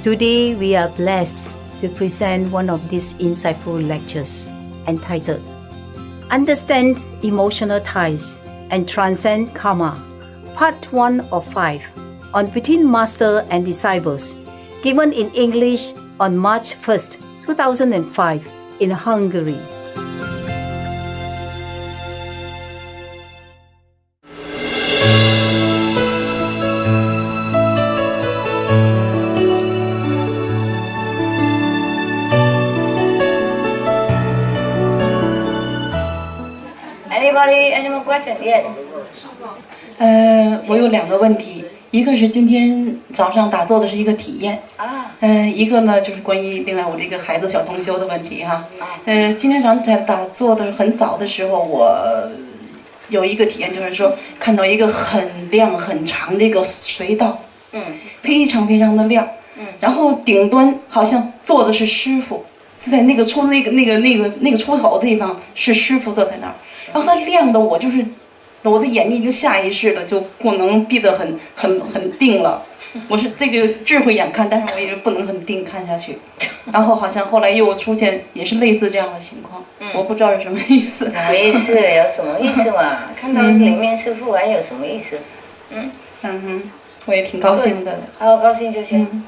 Today we are blessed to present one of these insightful lectures entitled Understand Emotional Ties and Transcend Karma, Part 1 of 5 on Between Master and Disciples, given in English on March 1st, 2005 in Hungary. Anybody, any more questions? Yes. 我有2个问题，一个是今天早上打坐的是一个体验，一个呢就是关于另外我这个孩子小同修的问题哈。今天早上在打坐的很早的时候，我有一个体验，就是说看到一个很亮很长的一个隧道，非常非常的亮，然后顶端好像坐的是师傅，是在那个出口的地方是师傅坐在那儿。然后它亮的我就是我的眼睛已经下意识了就不能闭得很定了，我是这个智慧眼看，但是我也不能很定看下去，然后好像后来又出现也是类似这样的情况，我不知道是什么意思。什么意思？有什么意思嘛？看到里面师傅还有什么意思？我也挺高兴的。好，高兴就行。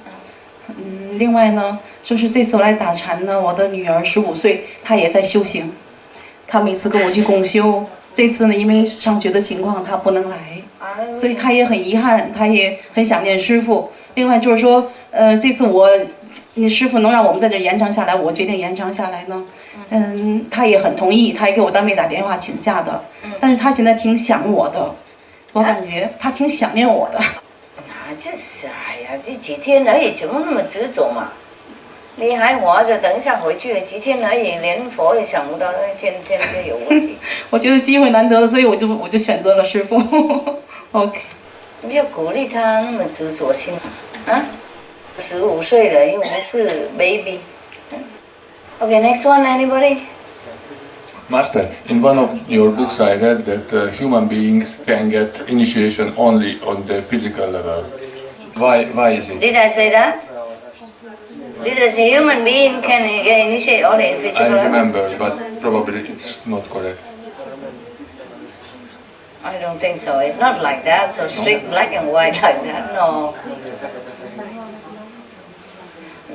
另外呢，就是这次我来打禅呢，我的女儿15岁，她也在修行。他每次跟我去共修，这次呢，因为上学的情况，他不能来，所以他也很遗憾，他也很想念师父。另外就是说，这次你师父能让我们在这延长下来，我决定延长下来呢。他也很同意，他也给我单位打电话请假的。但是他现在挺想我的，我感觉他挺想念我的。就是哎呀，这几天而已，怎么那么执着嘛？你还活着，等一下回去了，几天而已，连佛也想不到，天天就有问题。我觉得机会难得了，所以我就选择了师父。OK。不要鼓励他那么执着心啊！15岁了，又不是 baby。Okay, next one, anybody? Master, in one of your books I read that human beings can get initiation only on the physical level. Why is it? Did I say that? Did I say human being can get initiated only in physical level? I remember, but probably it's not correct. I don't think so. It's not like that, so strict black and white like that. No.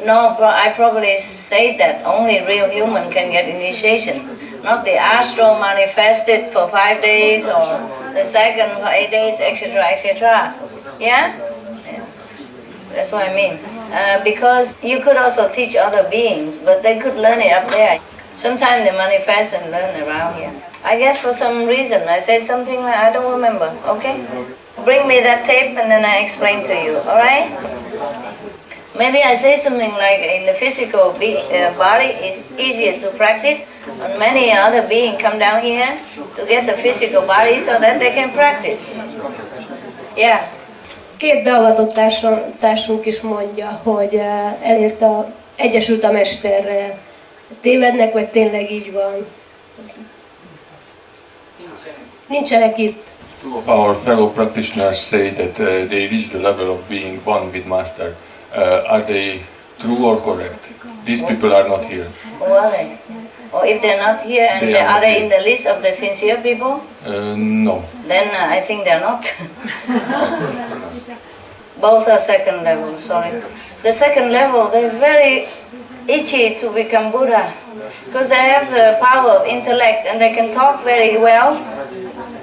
No, I probably say that only real human can get initiation. Not the astral manifested for 5 days or the second for 8 days, etc., etc. Yeah? That's what I mean. Because you could also teach other beings, but they could learn it up there. Sometimes they manifest and learn around here. I guess for some reason I say something like, I don't remember, okay? Bring me that tape and then I explain to you, alright? Maybe I say something like in the physical body it's easier to practice, and many other beings come down here to get the physical body so that they can practice. Yeah. 2 beavatott társunk is mondja, hogy egyesült a Mesterrel. Tévednek, vagy tényleg így van? Nincsenek itt. Two of our fellow practitioners say that they reach the level of being one with Master. Are they true or correct? These people are not here. Who are they? Or if they're not here, and are they in the list of the sincere people? No. Then I think they're not. Both are second level, sorry. The second level, they're very itchy to become Buddha because they have the power of intellect and they can talk very well.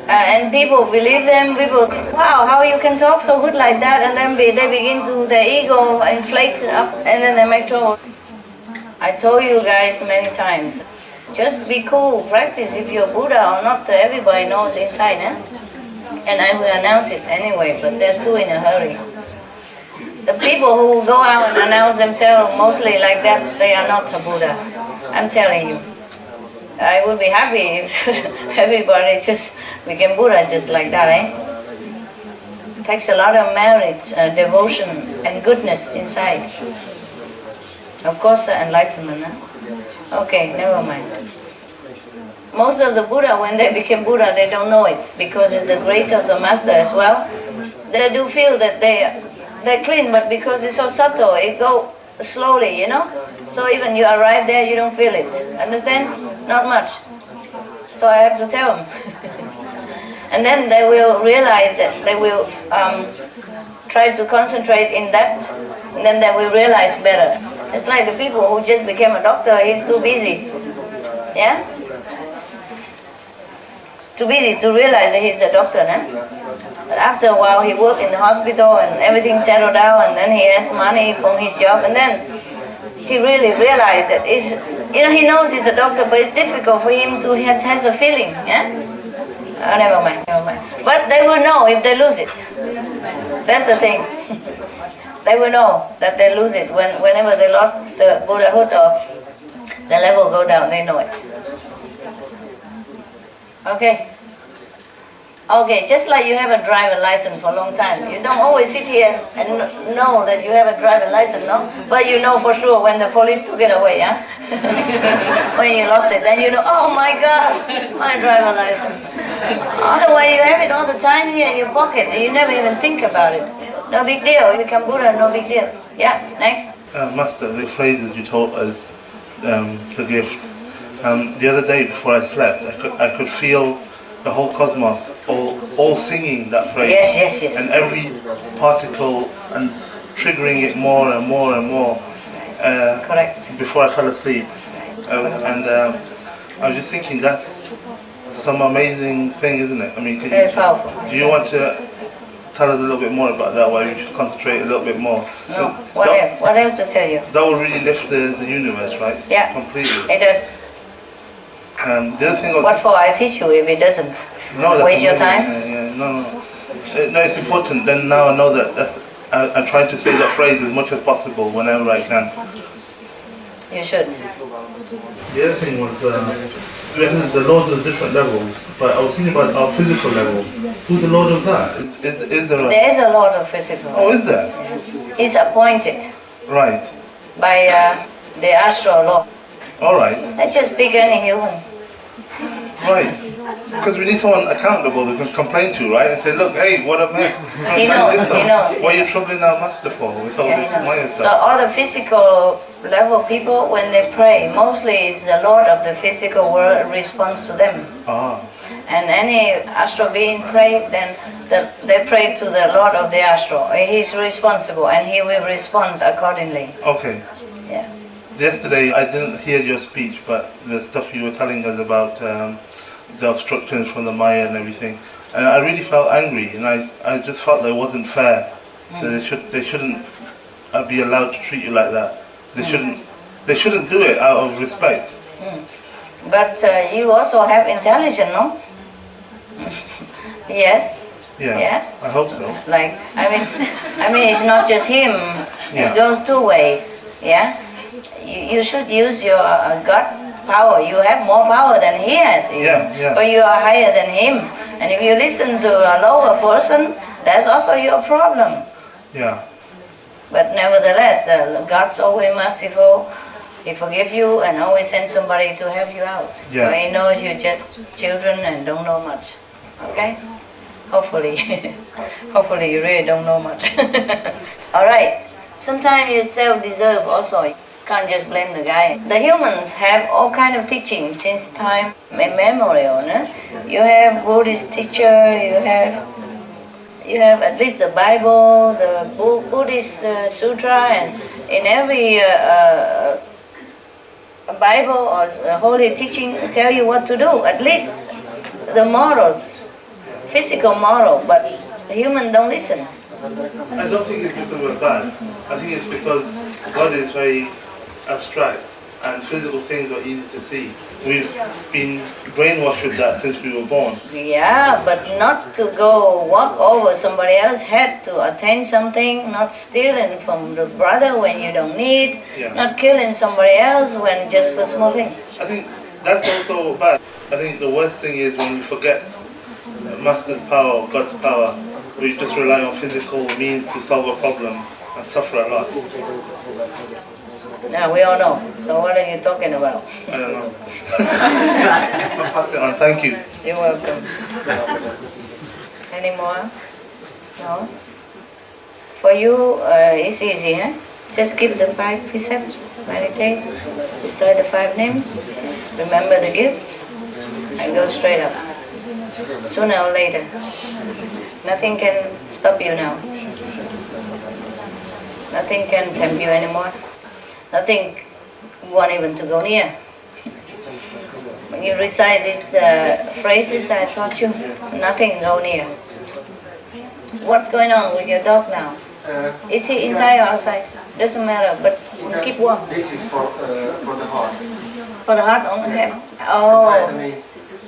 And people believe them, people think, wow, how you can talk so good like that, and then they begin to, their ego inflates up and then they make trouble. I told you guys many times, just be cool, practice if you're Buddha or not, everybody knows inside, eh? And I will announce it anyway, but they're too in a hurry. The people who go out and announce themselves mostly like that, they are not a Buddha, I'm telling you. I would be happy if everybody just became Buddha just like that, eh? It takes a lot of merit, devotion and goodness inside. Of course, enlightenment, huh? Okay, never mind. Most of the Buddha, when they became Buddha, they don't know it because it's the grace of the Master as well. They do feel that they They're clean, but because it's so subtle, it goes slowly, you know. So even you arrive there, you don't feel it. Understand? Not much. So I have to tell them. And then they will realize that they will try to concentrate in that, and then they will realize better. It's like the people who just became a doctor, he's too busy. Yeah? Too busy to realize that he's a doctor, no? But after a while he worked in the hospital and everything settled down, and then he has money from his job, and then he really realized that it's, you know, he knows he's a doctor, but it's difficult for him to have a feeling, yeah? Oh, never mind. But they will know if they lose it. That's the thing. They will know that they lose it. Whenever they lost the Buddhahood or the level go down, they know it. Okay. Okay, just like you have a driver license for a long time. You don't always sit here and know that you have a driver license, no? But you know for sure when the police took it away, yeah? When you lost it, then you know, oh my God, my driver license. Otherwise you have it all the time here in your pocket and you never even think about it. No big deal, you become Buddha, no big deal. Yeah, next. Master, the phrases you taught us, the gift. The other day before I slept, I could feel the whole cosmos all singing that phrase. Yes. And every particle and triggering it more and more and more. Correct. Before I fell asleep. I was just thinking that's some amazing thing, isn't it? I mean, very powerful. Do you want to tell us a little bit more about that, why we should concentrate a little bit more? No, what else to tell you? That will really lift the universe, right? Yeah, completely. It does. The other thing was... What for? I teach you if it doesn't. No, that's waste your time? No, it's important. Then now I know that I'm trying to say that phrase as much as possible whenever I can. You should. The other thing was, the lords of different levels, but I was thinking about our physical level. Who's the lord of that? Is there a... There is a lord of physical. Oh, is there? He's appointed. Right. By the astral law. All right. Let's just pick any human. Right. Because we need someone accountable to complain to, right? And say, look, hey, what a mess. He knows. What are you troubling our master for with all this Maya stuff? So all the physical level people, when they pray, mostly it's the Lord of the physical world responds to them. And any astral being pray, then they pray to the Lord of the astral. He's responsible and he will respond accordingly. Okay. Yeah. Yesterday I didn't hear your speech, but the stuff you were telling us about the obstructions from the Maya and everything, and I really felt angry, and I just felt that it wasn't fair. That they shouldn't be allowed to treat you like that. They shouldn't do it out of respect. But you also have intelligence, no? Yes. Yeah. I hope so. Like I mean, it's not just him. Yeah. It goes two ways. Yeah. You should use your gut power. You have more power than he has. Yeah. But you are higher than him. And if you listen to a lower person, that's also your problem. Yeah. But nevertheless, God's always merciful. He forgives you and always sends somebody to help you out. Yeah. So he knows you're just children and don't know much. Okay? Hopefully. Hopefully you really don't know much. All right. Sometimes you self-deserve also. Can't just blame the guy. The humans have all kind of teachings since time immemorial. No? You have Buddhist teacher, you have at least the Bible, the Buddhist sutra, and in every Bible or holy teaching tell you what to do. At least the morals, physical moral, but the human don't listen. I don't think it's because we're bad. I think it's because God is very abstract and physical things are easy to see. We've been brainwashed with that since we were born. Yeah, but not to go walk over somebody else's head to attain something, not stealing from the brother when you don't need, not killing somebody else when just for small things. I think that's also bad. I think the worst thing is when we forget Master's power, God's power. We just rely on physical means to solve a problem and suffer a lot. Now we all know. So what are you talking about? I don't know. I'll pass it on. Thank you. You're welcome. Any more? No? For you, it's easy, huh? Just give the 5 precepts, meditate, recite the 5 names, remember the gift, and go straight up. Sooner or later. Nothing can stop you now. Nothing can tempt you anymore. Nothing you want even to go near. When you recite these phrases I taught you, nothing go near. What's going on with your dog now? Is he inside or outside? Doesn't matter, but keep warm. This is for the heart. For the heart only?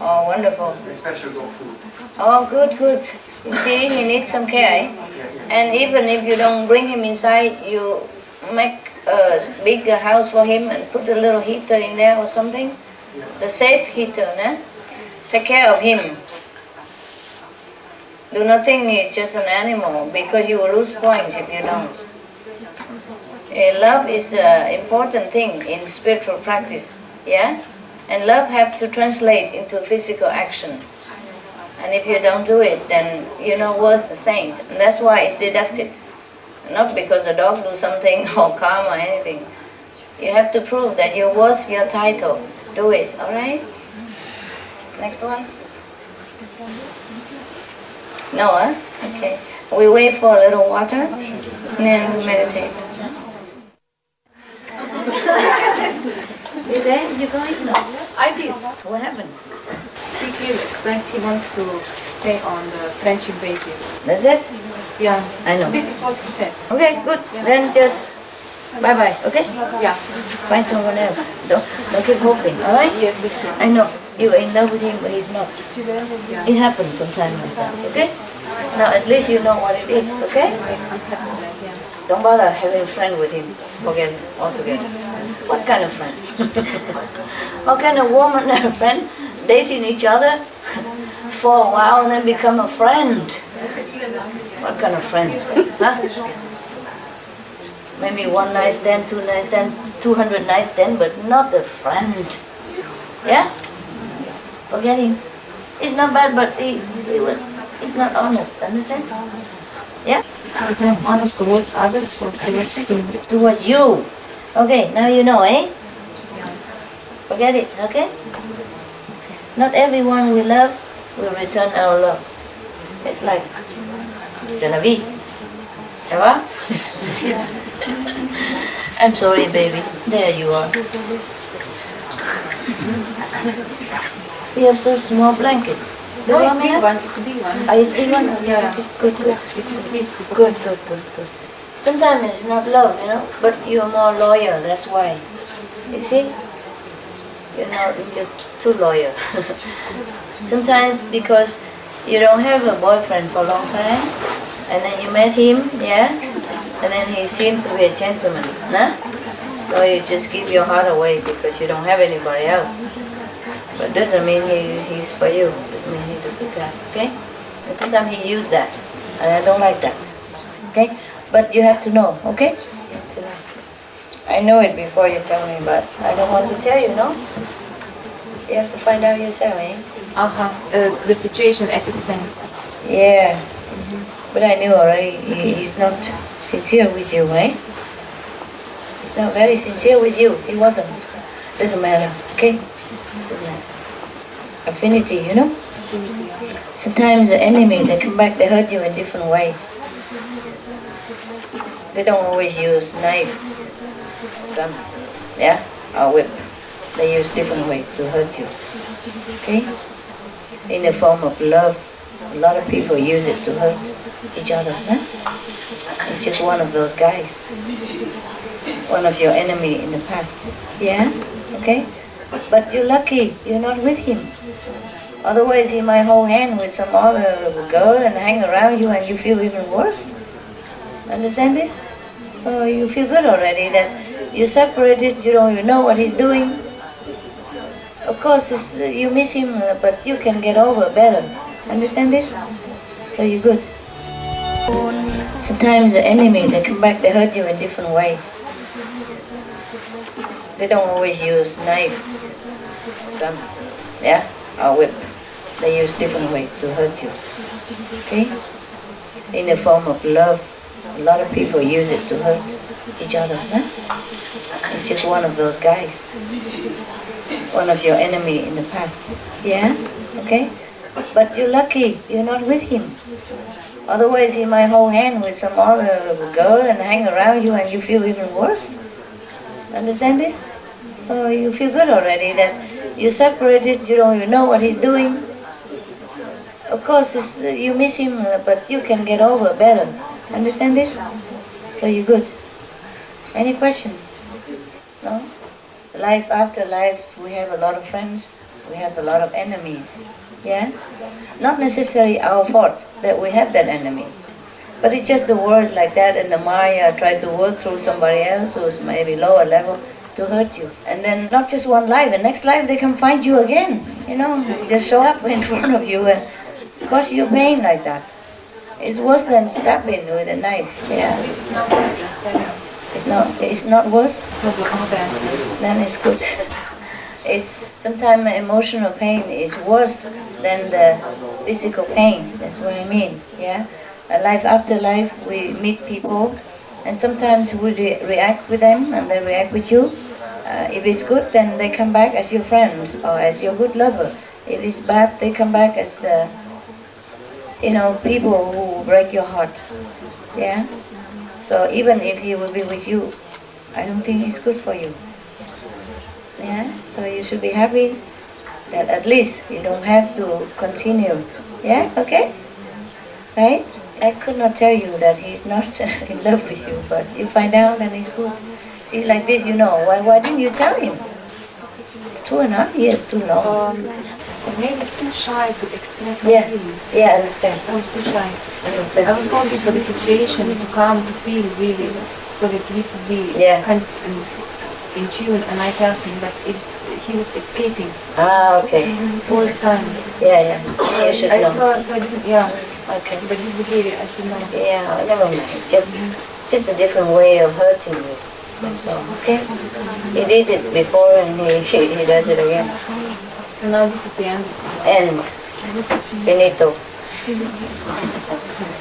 Oh, wonderful. Special dog food. Oh, good. You see, he needs some care. And even if you don't bring him inside, you make a big house for him and put a little heater in there or something. The safe heater, né? Take care of him. Do not think he's just an animal, because you will lose points if you don't. Love is an important thing in spiritual practice, yeah? And love have to translate into physical action. And if you don't do it, then you're not worth a saint. And that's why it's deducted. Not because the dog do something or karma or anything. You have to prove that you're worth your title. Do it, alright? Next one. No, huh? Okay. We wait for a little water, and then we meditate. You there? You going? No. I did. What happened? He clearly expressed he wants to stay on the friendship basis. That's it? Yeah. I know. This is what you said. Okay, good. Then just bye-bye, okay? Yeah. Find someone else. Don't keep hoping, alright? Yeah. I know. You're in love with him, but he's not. It happens sometimes like that, okay? Now at least you know what it is, okay? I'm happy with that, yeah. Don't bother having a friend with him. Forget it altogether. What kind of friend? What kind of woman and a friend dating each other for a while and then become a friend? What kind of friend? Huh? Maybe 1 night stand, 2 night stand, 200 night stand, but not a friend. Yeah? Forget him. He's not bad, but he's not honest. Understand? Yeah? I was not honest towards others, so Towards you. Okay, now you know, eh? Forget it, okay? Not everyone we love will return our love. It's like, c'est la vie. Ça va? I'm sorry, baby. There you are. We have so small blanket. No, it's a big one. It's a big one. Oh, it's big one? Yeah. Good. Good. Sometimes it's not love, you know, but you're more loyal, that's why. You see? You're too loyal. Sometimes because you don't have a boyfriend for a long time, and then you met him, yeah? And then he seems to be a gentleman, nah? So you just give your heart away because you don't have anybody else. But doesn't mean he's for you. Doesn't mean he's a good guy, okay? And sometimes he uses that, and I don't like that, okay? But you have to know, okay? I know it before you tell me, but I don't want to tell you, no? You have to find out yourself, eh? The situation as it stands. Yeah. But I knew already he's not sincere with you, eh? He's not very sincere with you. He wasn't. Doesn't matter, okay? Affinity, you know? Sometimes the enemy, they come back, they hurt you in different ways. They don't always use knife, gun, yeah, or whip. They use different ways to hurt you, okay? In the form of love. A lot of people use it to hurt each other, huh? It's just one of those guys. One of your enemy in the past, yeah? Okay? But you're lucky, you're not with him. Otherwise he might hold hand with some other girl and hang around you and you feel even worse. Understand this? So you feel good already that you're separated, you don't even know what he's doing. Of course you miss him, but you can get over better. Understand this? So you're good. Sometimes the enemy, they come back, they hurt you in different ways. They don't always use knife, gun, yeah, or whip. They use different ways to hurt you, okay? In the form of love. A lot of people use it to hurt each other, huh? It's just one of those guys. One of your enemy in the past. Yeah? Okay? But you're lucky, you're not with him. Otherwise he might hold hand with some other girl and hang around you and you feel even worse. Understand this? So you feel good already that you separated, you don't even know what he's doing. Of course you miss him, but you can get over better. Understand this? So you're good. Any question? No? Life after life, we have a lot of friends, we have a lot of enemies. Yeah? Not necessarily our fault that we have that enemy. But it's just the world like that, and the Maya try to work through somebody else who's maybe lower level to hurt you. And then not just one life, the next life they can find you again. You know, just show up in front of you and cause you pain like that. It's worse than stabbing with a knife. Yeah. This is not worse than stabbing. It's not worse? It's not more than stabbing. Then it's good. It's sometimes emotional pain is worse than the physical pain. That's what I mean. Yeah. A life after life, we meet people, and sometimes we react with them, and they react with you. If it's good, then they come back as your friend or as your good lover. If it's bad, they come back as people who break your heart. Yeah. So even if he will be with you, I don't think it's good for you. Yeah. So you should be happy that at least you don't have to continue. Yeah. Okay. Right. I could not tell you that he's not in love with you, but you find out and it's good. See, like this, you know. Why didn't you tell him? 2.5 years, too long. Maybe too shy to express my feelings. Yeah, I understand. I was too shy. I was going for the situation to calm, to feel really, so that we could be kind of in tune. And I felt him, but he was escaping. Ah, okay. All the time. Yeah. You should know. So I didn't, yeah. Okay. But his behavior, I should know. Yeah, never mind. Just a different way of hurting you. So, okay. He did it before and he does it again. So now this is the end. End. Finito.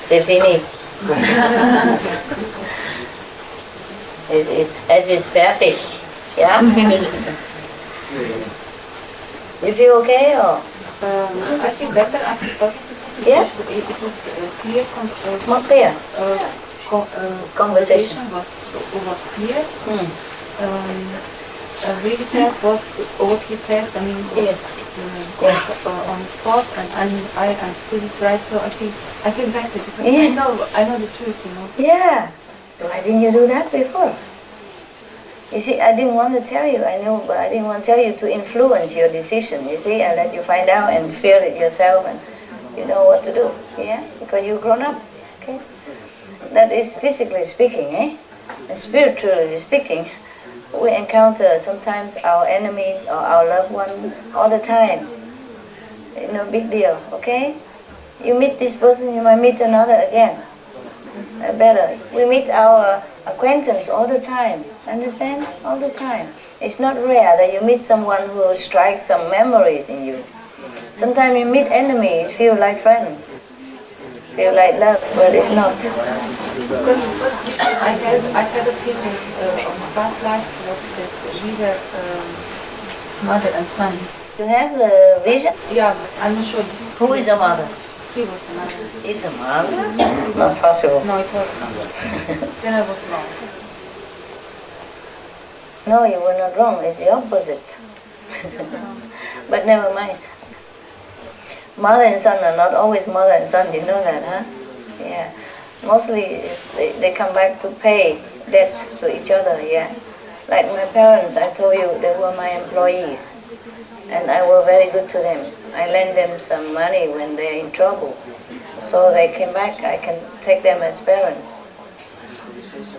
C'est fini. Es ist fertig. Yeah? You feel okay or? I feel better after talking to him. Yes? It was clear. More clear. Conversation was clear. I really felt what he said. I mean, was on the spot, and I understood it right. So I feel better because I know the truth, you know. Yeah. Why didn't you do that before? You see, I didn't want to tell you. I knew, but I didn't want to tell you to influence your decision. You see, I let you find out and feel it yourself, and you know what to do. Yeah, because you've grown up. Okay. That is physically speaking, eh? And spiritually speaking, we encounter sometimes our enemies or our loved one all the time. No big deal, okay? You meet this person, you might meet another again. Better. We meet our acquaintance all the time. Understand? All the time. It's not rare that you meet someone who will strike some memories in you. Sometimes you meet enemies, feel like friends. Feel like love, but it's not. Because I had a feeling on the past life was that we were mother and son. You have the vision? Yeah, but I'm not sure. Who is the mother? He was the mother. He's the mother? Not possible. No, it was not. Then I was wrong. No, you were not wrong. It's the opposite. But never mind. Mother and son are not always mother and son, you know that, huh? Yeah. Mostly they come back to pay debt to each other, yeah. Like my parents, I told you, they were my employees. And I was very good to them. I lent them some money when they're in trouble. So they came back, I can take them as parents.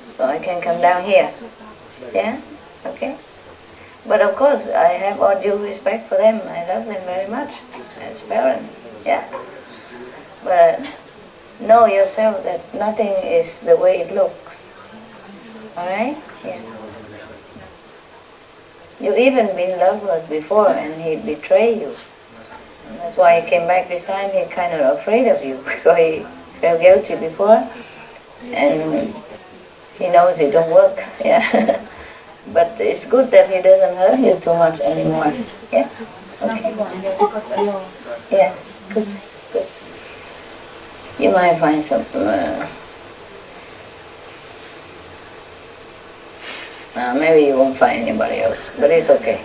So I can come down here. Yeah? Okay? But of course, I have all due respect for them. I love them very much as parents. Yeah. But know yourself that nothing is the way it looks. Alright? Yeah. You've even been lovers before and he betrayed you. And that's why he came back this time. He's kind of afraid of you because he felt guilty before. and he knows it don't work. Yeah, but it's good that he doesn't hurt you too much anymore. Yeah. Okay. Yeah. Good. Good. You might find some. Maybe you won't find anybody else, but it's okay.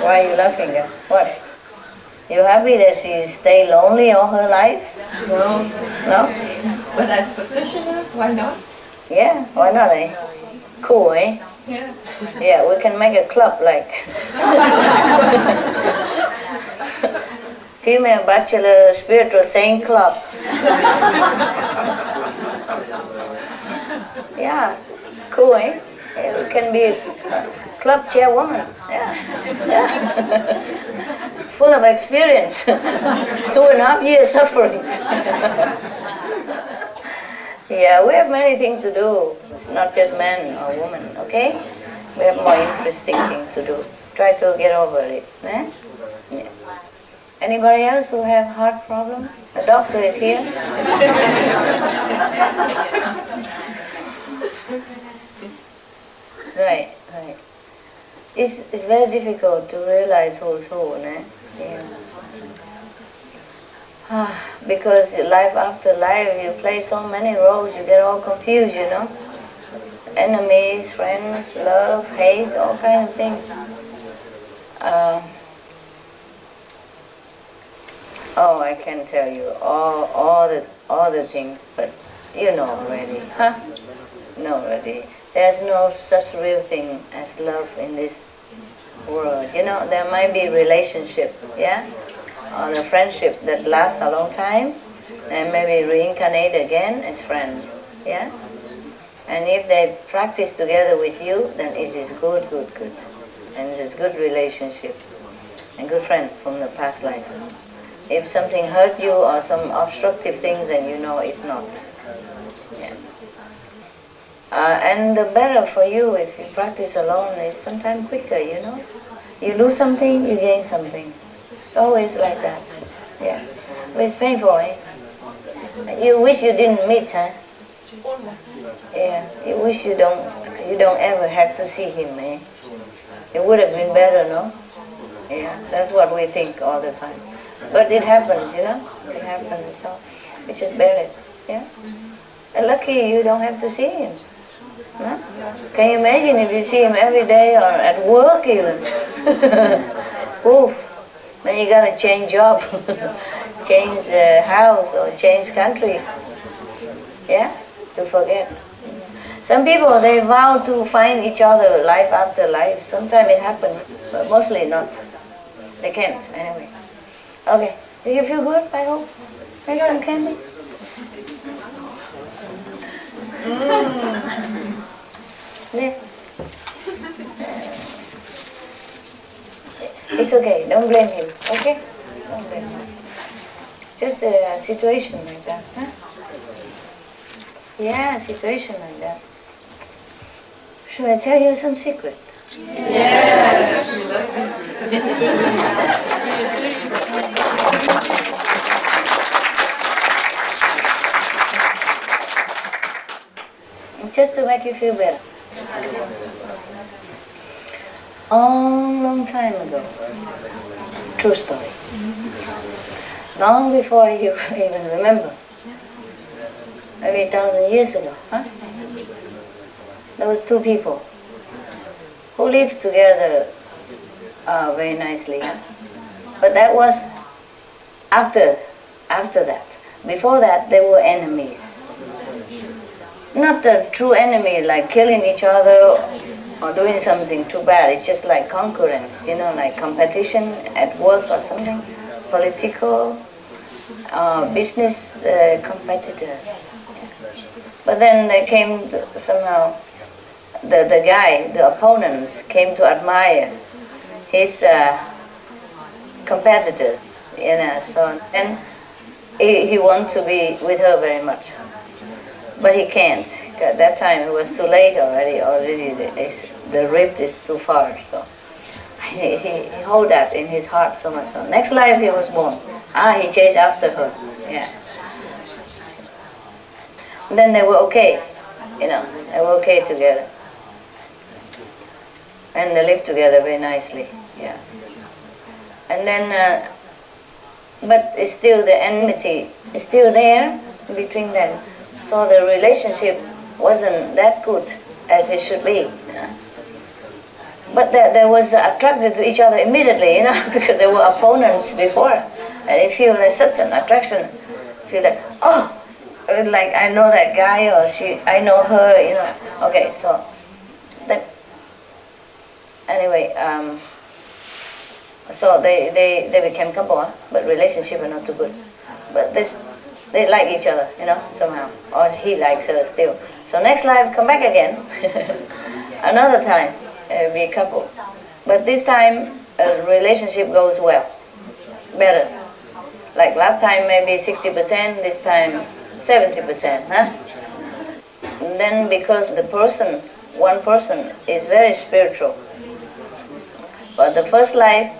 Why are you laughing at? What? You happy that she stay lonely all her life? No. No? But as practitioner, why not? Yeah, why not, eh? Cool, eh? Yeah. Yeah, we can make a club like Female Bachelor Spiritual Saint Club. Yeah, cool, eh? Yeah, we can be club chairwoman. Yeah. Yeah. Full of experience. 2.5 years suffering. Yeah, we have many things to do. It's not just men or women, okay? We have more interesting things to do. Try to get over it. Eh? Yeah. Anybody else who have heart problem? The doctor is here. Right, right. It's very difficult to realize who's who, eh? Yeah. Because life after life, you play so many roles, you get all confused, you know. Enemies, friends, love, hate, all kinds of things. I can tell you all the things, but you know already, huh? No, already. There's no such real thing as love in this world. You know, there might be relationship, yeah, or a friendship that lasts a long time, and maybe reincarnate again as friends, yeah. And if they practice together with you, then it is good, good, good, and it is good relationship and good friend from the past life. If something hurt you or some obstructive thing, then you know it's not. Yeah. And the better for you if you practice alone is sometimes quicker, you know. You lose something, you gain something. It's always like that. Yeah. But it's painful, eh? You wish you didn't meet, huh? Yeah. You wish you don't ever have to see him, eh? It would have been better, no? Yeah. That's what we think all the time. But it happens, you know. It happens, so we just bear it. Yeah. And lucky you don't have to see him. Huh? Can you imagine if you see him every day or at work even? Ooh, then you gotta change job, change house or change country. Yeah, to forget. Some people, they vow to find each other life after life. Sometimes it happens, but mostly not. They can't anyway. Okay, do you feel good, I hope? Have some candy? Yeah. It's okay, don't blame him, okay? Don't blame him. Just a situation like that, huh? Yeah, a situation like that. Should I tell you some secret? Yes. Just to make you feel better. Long time ago, true story. Long before you even remember, maybe 1,000 years ago, huh? There was two people who lived together very nicely. Huh? But that was after that. Before that, they were enemies. Not a true enemy, like killing each other or doing something too bad. It's just like concurrence, you know, like competition at work or something, political, business competitors. But then they came somehow, the guy, the opponents, came to admire his competitors, you know, so, and he wanted to be with her very much. But he can't. At that time it was too late already the rift is too far. So he held that in his heart so much. So next life he was born. He chased after her. Yeah. Then they were okay, you know, they were okay together. And they lived together very nicely, yeah. And then, but it's still the enmity is still there between them. So the relationship wasn't that good as it should be, you know. But they was attracted to each other immediately, you know, because they were opponents before. And they feel there's such an attraction. Feel like, oh, like I know that guy or I know her, you know. Okay, so that anyway, so they became couple, but relationship are not too good. But they like each other, you know, somehow. Or he likes her still. So next life, come back again. Another time, be a couple. But this time, relationship goes well, better. Like last time, maybe 60%, this time 70%, huh? And then because the person, one person, is very spiritual. But the first life,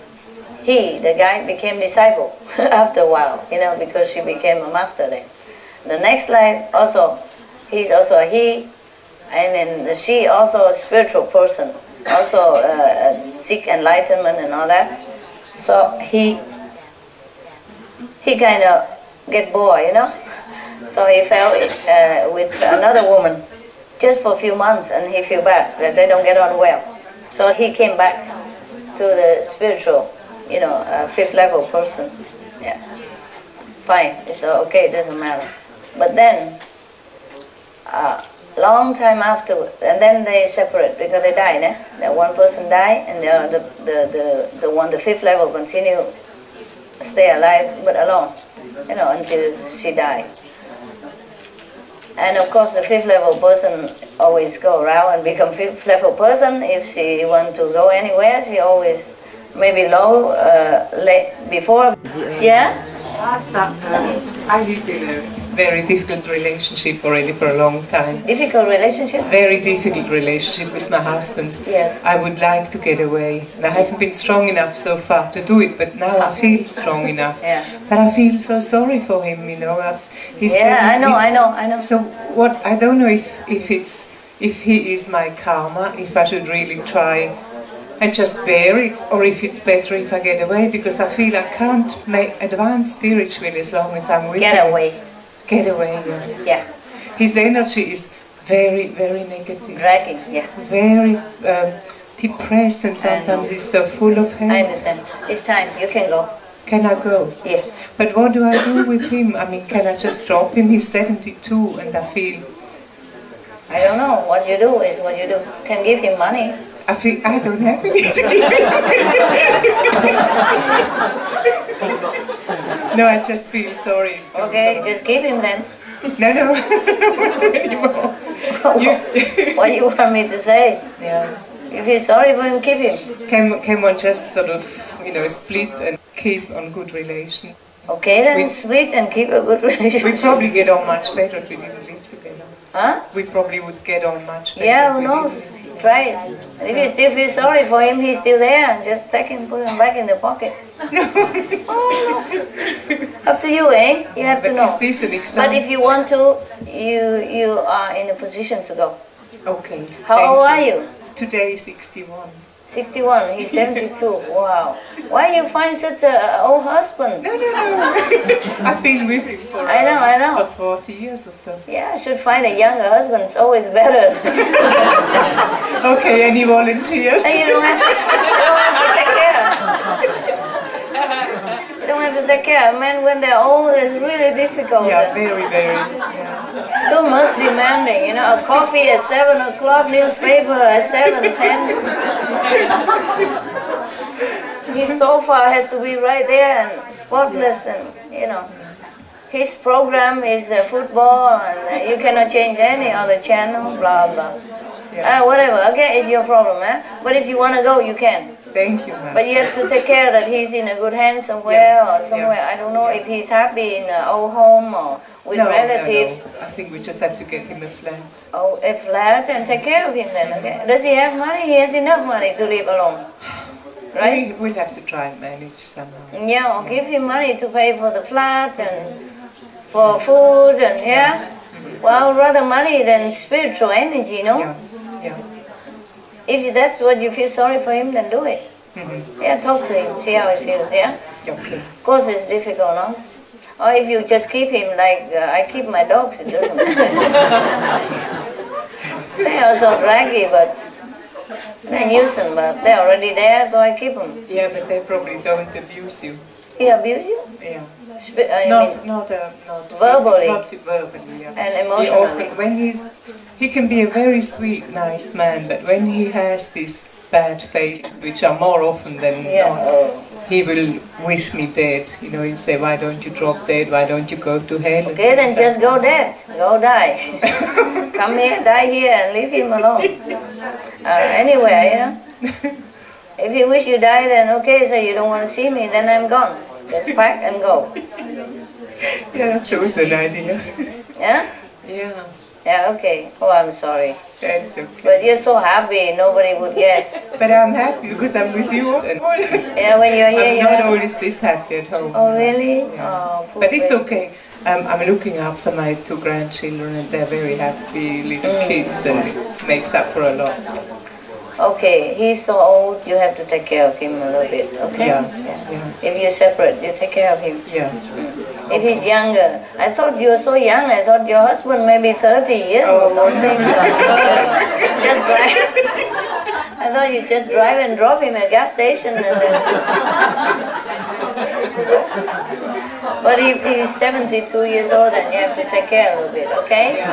the guy became disciple after a while, you know, because she became a master then. The next life also, he's also a he, and then she also a spiritual person, also seek enlightenment and all that. So he kind of get bored, you know. So he fell with another woman just for a few months, and he feel bad that they don't get on well. So he came back to the spiritual, you know, fifth level person. Yeah, fine. It's okay. It doesn't matter. But then, long time afterward, and then they separate because they died. That one person died, and the fifth level continue stay alive but alone, you know, until she died. And of course, the fifth level person always go around and become fifth level person. If she want to go anywhere, she always maybe low, late before. Yeah. I lived in a very difficult relationship already for a long time. Difficult relationship? Very difficult relationship with my husband. Yes. I would like to get away. And I haven't been strong enough so far to do it, but now I feel strong enough. Yeah. But I feel so sorry for him, you know. I know. So what, I don't know if he is my karma, if I should really try and just bear it, or if it's better if I get away, because I feel I can't advance spiritually as long as I'm with him. Get away. Get away, yeah. Yeah. His energy is very, very negative. Dragging, yeah. Very depressed, and sometimes he's so full of hate. I understand. It's time. You can go. Can I go? Yes. But what do I do with him? I mean, can I just drop him? He's 72, and I feel... I don't know. What you do is what you do. Can give him money. I feel I don't have anything. No, I just feel sorry. Okay, just give him then. No, I don't want to anymore. What do you want me to say? Yeah. If you're sorry for him, keep him. Can one just sort of, you know, split and keep on good relation? Okay, then split and keep a good relationship. We probably get on much better if we didn't live together. Huh? We probably would get on much better. Yeah, who knows? Try it. And if you still feel sorry for him, he's still there. Just take him, put him back in the pocket. Oh, no. Up to you, eh? You have to know. Is this an example? But if you want to, you are in a position to go. Okay. How old are you? Today, 61. 61, he's 72. Wow. Why you find such an old husband? No. I've been with him for I know. for 40 years or so. Yeah, I should find a younger husband. It's always better. Okay, any volunteers? And you don't have to take care. You don't have to take care. Men, when they're old, it's really difficult. Yeah, very, very. Yeah. So much demanding, you know, a coffee at 7 o'clock, newspaper at 7:10. His sofa has to be right there and spotless, and you know, his program is football, and you cannot change any other channel, blah blah. Whatever, okay, it's your problem, eh? But if you want to go, you can. Thank you, Master. But you have to take care that he's in a good hands somewhere, or somewhere. I don't know if he's happy in an old home or with relatives. No. I think we just have to get him a flat. Oh, a flat, and take care of him then, okay? Does he have money? He has enough money to live alone, right? We'll have to try and manage somehow. Yeah, or give him money to pay for the flat, and for food and well, rather money than spiritual energy, no? Yeah. Yeah. If that's what you feel sorry for him, then do it. Yeah, talk to him, see how he feels, yeah? Okay. Of course it's difficult, no? Or if you just keep him like I keep my dogs, it doesn't matter. They are so draggy, but they're nuisance, but they're already there, so I keep them. Yeah, but they probably don't abuse you. He abuse you? Yeah. Not verbally. verbally. Not verbally, yeah. And emotionally. He can be a very sweet, nice man, but when he has these bad phases, which are more often than not, he will wish me dead. You know, he'll say, why don't you drop dead? Why don't you go to hell? Okay, then just go dead. Go die. Come here, die here, and leave him alone. Anywhere, you know. If you wish you die, then okay, so you don't want to see me, then I'm gone. Just pack and go. Yeah, that's always an idea. Yeah? Yeah. Yeah, okay. Oh, I'm sorry. That's okay. But you're so happy, nobody would guess. But I'm happy because I'm with you. Yeah, when you're here, I'm not always this happy at home. Oh, really? Yeah. Oh, but it's okay. I'm looking after my 2 grandchildren and they're very happy little kids and it makes up for a lot. Okay, he's so old, you have to take care of him a little bit, okay? Yeah. If you're separate, you take care of him. Yeah. If he's younger, I thought you were so young, I thought your husband maybe 30 years or something. Just drive. I thought you just drive and drop him at a gas station and then... But if he's 72 years old, then you have to take care a little bit, okay?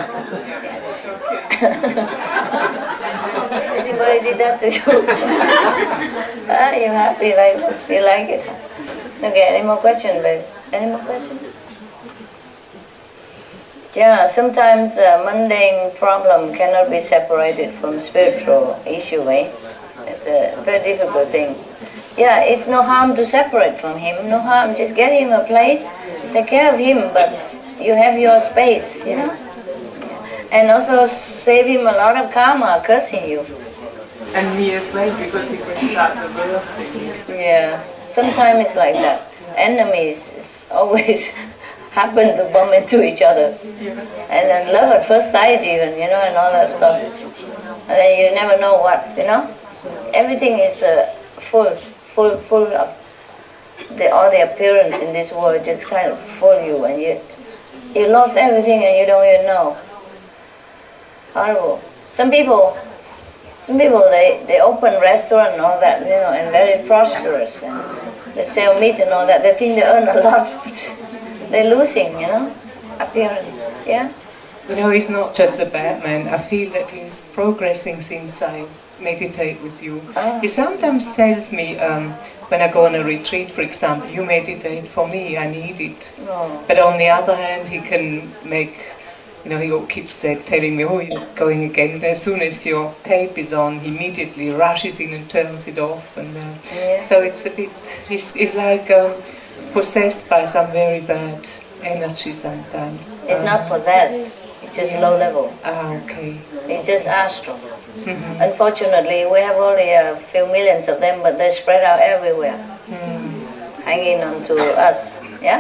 Anybody did that to you? You happy like that? You like it? Okay, any more questions, babe? Any more questions? Yeah, sometimes mundane problem cannot be separated from spiritual issue, eh? It's a very difficult thing. Yeah, it's no harm to separate from him, no harm, just get him a place, take care of him, but you have your space, you know? And also save him a lot of karma, cursing you. And me as well, because he brings out the worst things. Yeah, sometimes it's like that. Enemies always happen to bump into each other. And then love at first sight even, you know, and all that stuff. And then you never know what, you know. Everything is full of all the appearance in this world just kind of fool you, and you lost everything and you don't even know. Horrible. Some people they open restaurant and all that, you know, and very prosperous, and they sell meat and all that. They think they earn a lot. They're losing, you know, appearance. Yeah. You know, he's not just a bad man. I feel that he's progressing since I meditate with you. He sometimes tells me when I go on a retreat, for example, you meditate for me, I need it. Oh. But on the other hand, he can make, you know, he keeps telling me, oh, you're going again. And as soon as your tape is on, he immediately rushes in and turns it off. And so it's a bit, he's like possessed by some very bad energy sometimes. It's not possessed, it's just low level. Ah, okay. It's just astral. Unfortunately, we have only a few millions of them, but they're spread out everywhere, hanging on to us, yeah?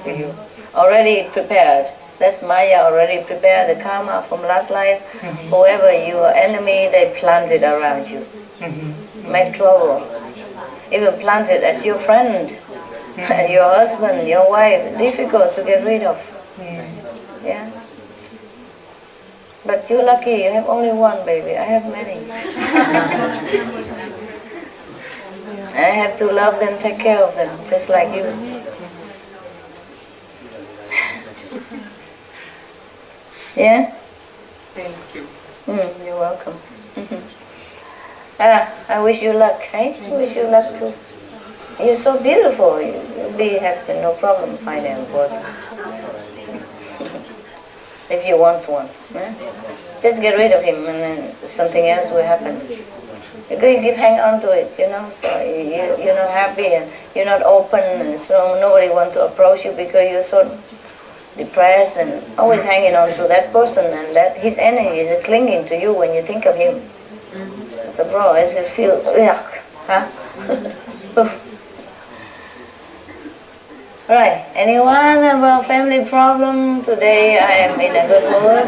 To you. Already prepared. That's Maya already prepared the karma from last life. Whoever your enemy, they plant it around you. Make trouble. Even plant it as your friend, your husband, your wife. Difficult to get rid of. Yeah. But you're lucky, you have only one baby. I have many. I have to love them, take care of them, just like you. Yeah? Thank you. You're welcome. I wish you luck, eh? I wish you luck too. You're so beautiful. You'll be happy, no problem finding a body. If you want one. Yeah? Just get rid of him and then something else will happen. You keep hanging on to it, you know, so you're not happy and you're not open, and so nobody wants to approach you because you're so depressed and always hanging on to that person, and that his energy is clinging to you when you think of him. So bro, it's just feel, yuck, huh? Right. Anyone have a family problem? Today I am in a good mood.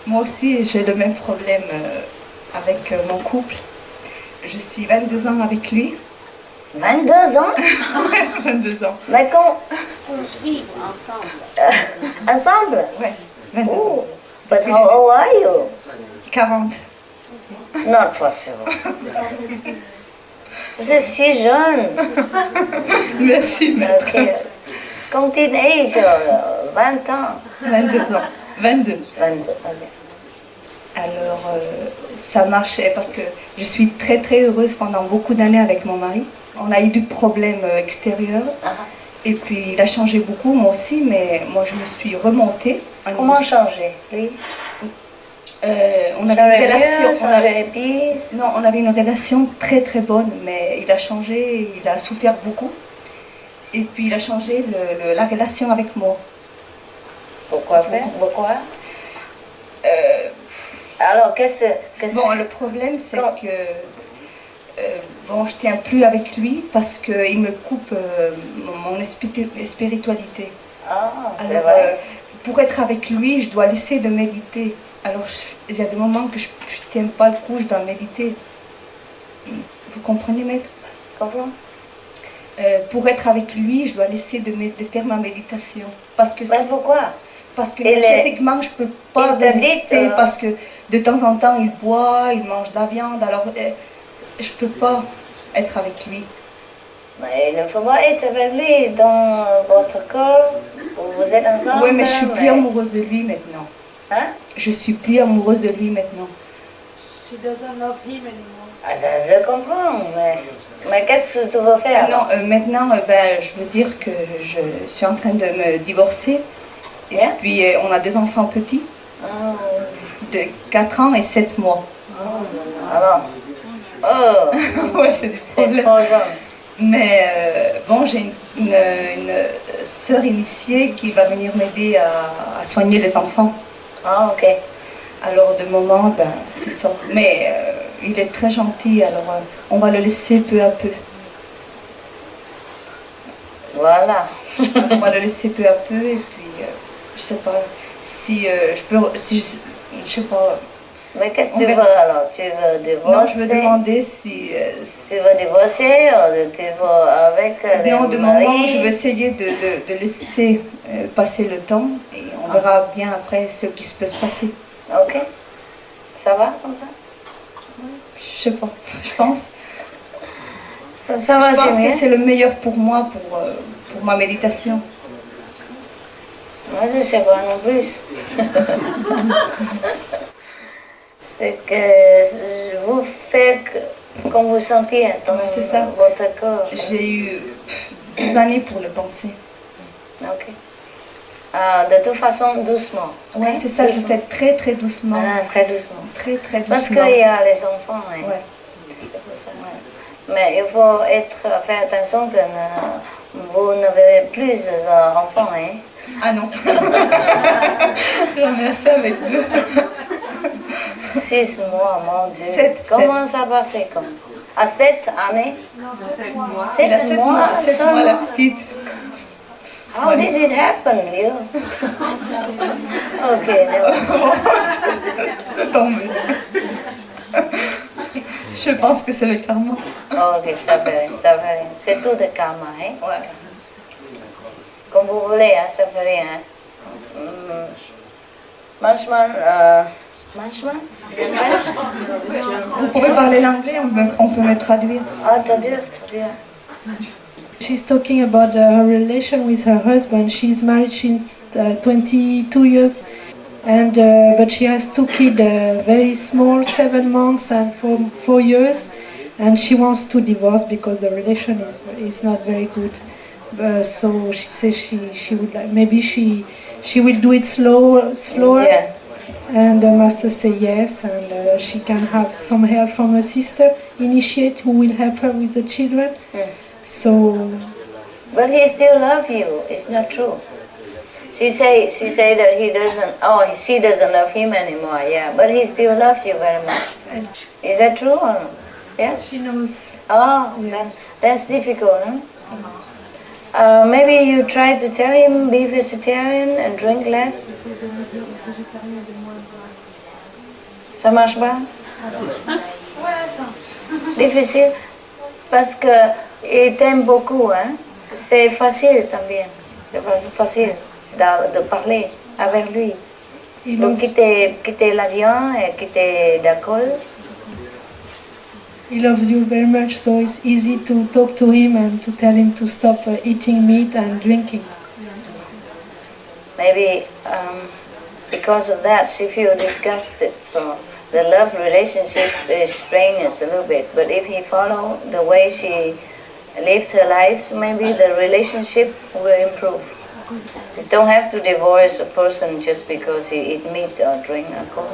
Moi aussi, j'ai le même problème avec mon couple. Je suis 22 ans avec lui. 22 ans? 22 ans. Mais quand... Ensemble? Ouais, 22 ans. Oh, but how old are you? 40. Not possible. Vous êtes si jeune. Merci, maître. Okay. Comme teenage, 20 ans. 22 ans. 22. 22, ok. Alors, ça marchait parce que je suis très très heureuse pendant beaucoup d'années avec mon mari. On a eu des problèmes extérieurs. Et puis, il a changé beaucoup, moi aussi, mais moi, je me suis remontée. Comment changer, lui? On avait une relation... Non, on avait une relation très très bonne, mais il a changé, il a souffert beaucoup. Et puis, il a changé la relation avec moi. Pourquoi faire? Pourquoi? Alors, qu'est-ce que... Bon, le problème, c'est que... bon, je tiens plus avec lui parce qu'il me coupe mon spiritualité. Ah, alors, pour être avec lui, je dois laisser de méditer. Alors, il y a des moments que je ne tiens pas le coup, je dois méditer. Vous comprenez, maître? Comment? Pour être avec lui, je dois laisser de faire ma méditation. Parce que mais pourquoi? Parce que énergétiquement, je ne peux pas résister. Parce que de temps en temps, il boit, il mange de la viande. Alors, je ne peux pas être avec lui. Mais il ne faut pas être avec lui dans votre corps. Vous êtes ensemble. Oui, mais je suis plus amoureuse de lui maintenant. Hein? Je suis plus amoureuse de lui maintenant. She doesn't love him anymore. Ah, je comprends, mais qu'est-ce que tu veux faire? Non, maintenant, je veux dire que je suis en train de me divorcer. Et puis, on a 2 enfants petits, de 4 ans et 7 mois. Alors, ouais, c'est des problèmes. Mais bon, j'ai une sœur initiée qui va venir m'aider à soigner les enfants. Ah, ok. Alors, de moment, c'est ça. Mais il est très gentil, alors on va le laisser peu à peu. Voilà. On va le laisser peu à peu, et puis, je sais pas, si je peux, je sais pas. Mais qu'est-ce que tu veux alors? Tu veux divorcer? Non, je veux demander si... tu veux divorcer ou tu veux avec non, de moment, je veux essayer de laisser passer le temps et on verra bien après ce qui peut se passer. Ok. Ça va comme ça? Je sais pas, je pense. Ça va, je pense que c'est le meilleur pour moi, pour ma méditation. Moi, je ne sais pas non plus. C'est que vous faites comme vous sentez dans votre corps. J'ai eu 2 années pour le penser. Ok. De toute façon, doucement. Oui, c'est ça, je le fais très très doucement. Ah, très doucement. Très très doucement. Parce qu'il y a les enfants. Hein. Ouais. Mais il faut faire attention que vous n'avez plus d'enfants. Hein. Ah non. J'en ai assez avec 2. 6 mois, mon Dieu. 7, comment ça passait comme? À 7 années? Non, 7 mois. 7 mois, 7 mois la petite. How did it happen, you? Ok, c'est tombé. Je pense que c'est le karma. Ok, ça fait rien. C'est tout de karma, hein? Ouais. Comme vous voulez, hein, ça fait rien. Manchmal, Vous pouvez parler l'anglais, on peut me traduire. Ah, traduire. She's talking about her relation with her husband. She's married since 22 years, and but she has 2 kids, very small, 7 months and 4 years, and she wants to divorce because the relation is not very good. So she says she would like, maybe she will do it slower. Yeah. And the master say yes, and she can have some help from her sister, initiate, who will help her with the children. So. But he still loves you. It's not true. She say that he doesn't. Oh, she doesn't love him anymore. Yeah, but he still loves you very much. Is that true or not? Yeah? She knows. Oh, Yes. that's difficult, huh? Maybe you try to tell him be vegetarian and drink less. Ça marche pas? Difficile? Parce que il t'aime beaucoup, hein? C'est facile también. C'est facile de parler avec lui. Donc quitter la viande et quitter l'alcool. He loves you very much, so it's easy to talk to him and to tell him to stop eating meat and drinking. Maybe because of that she feels disgusted, so the love relationship is strenuous a little bit. But if he follow the way she lives her life, maybe the relationship will improve. You don't have to divorce a person just because he eat meat or drink alcohol.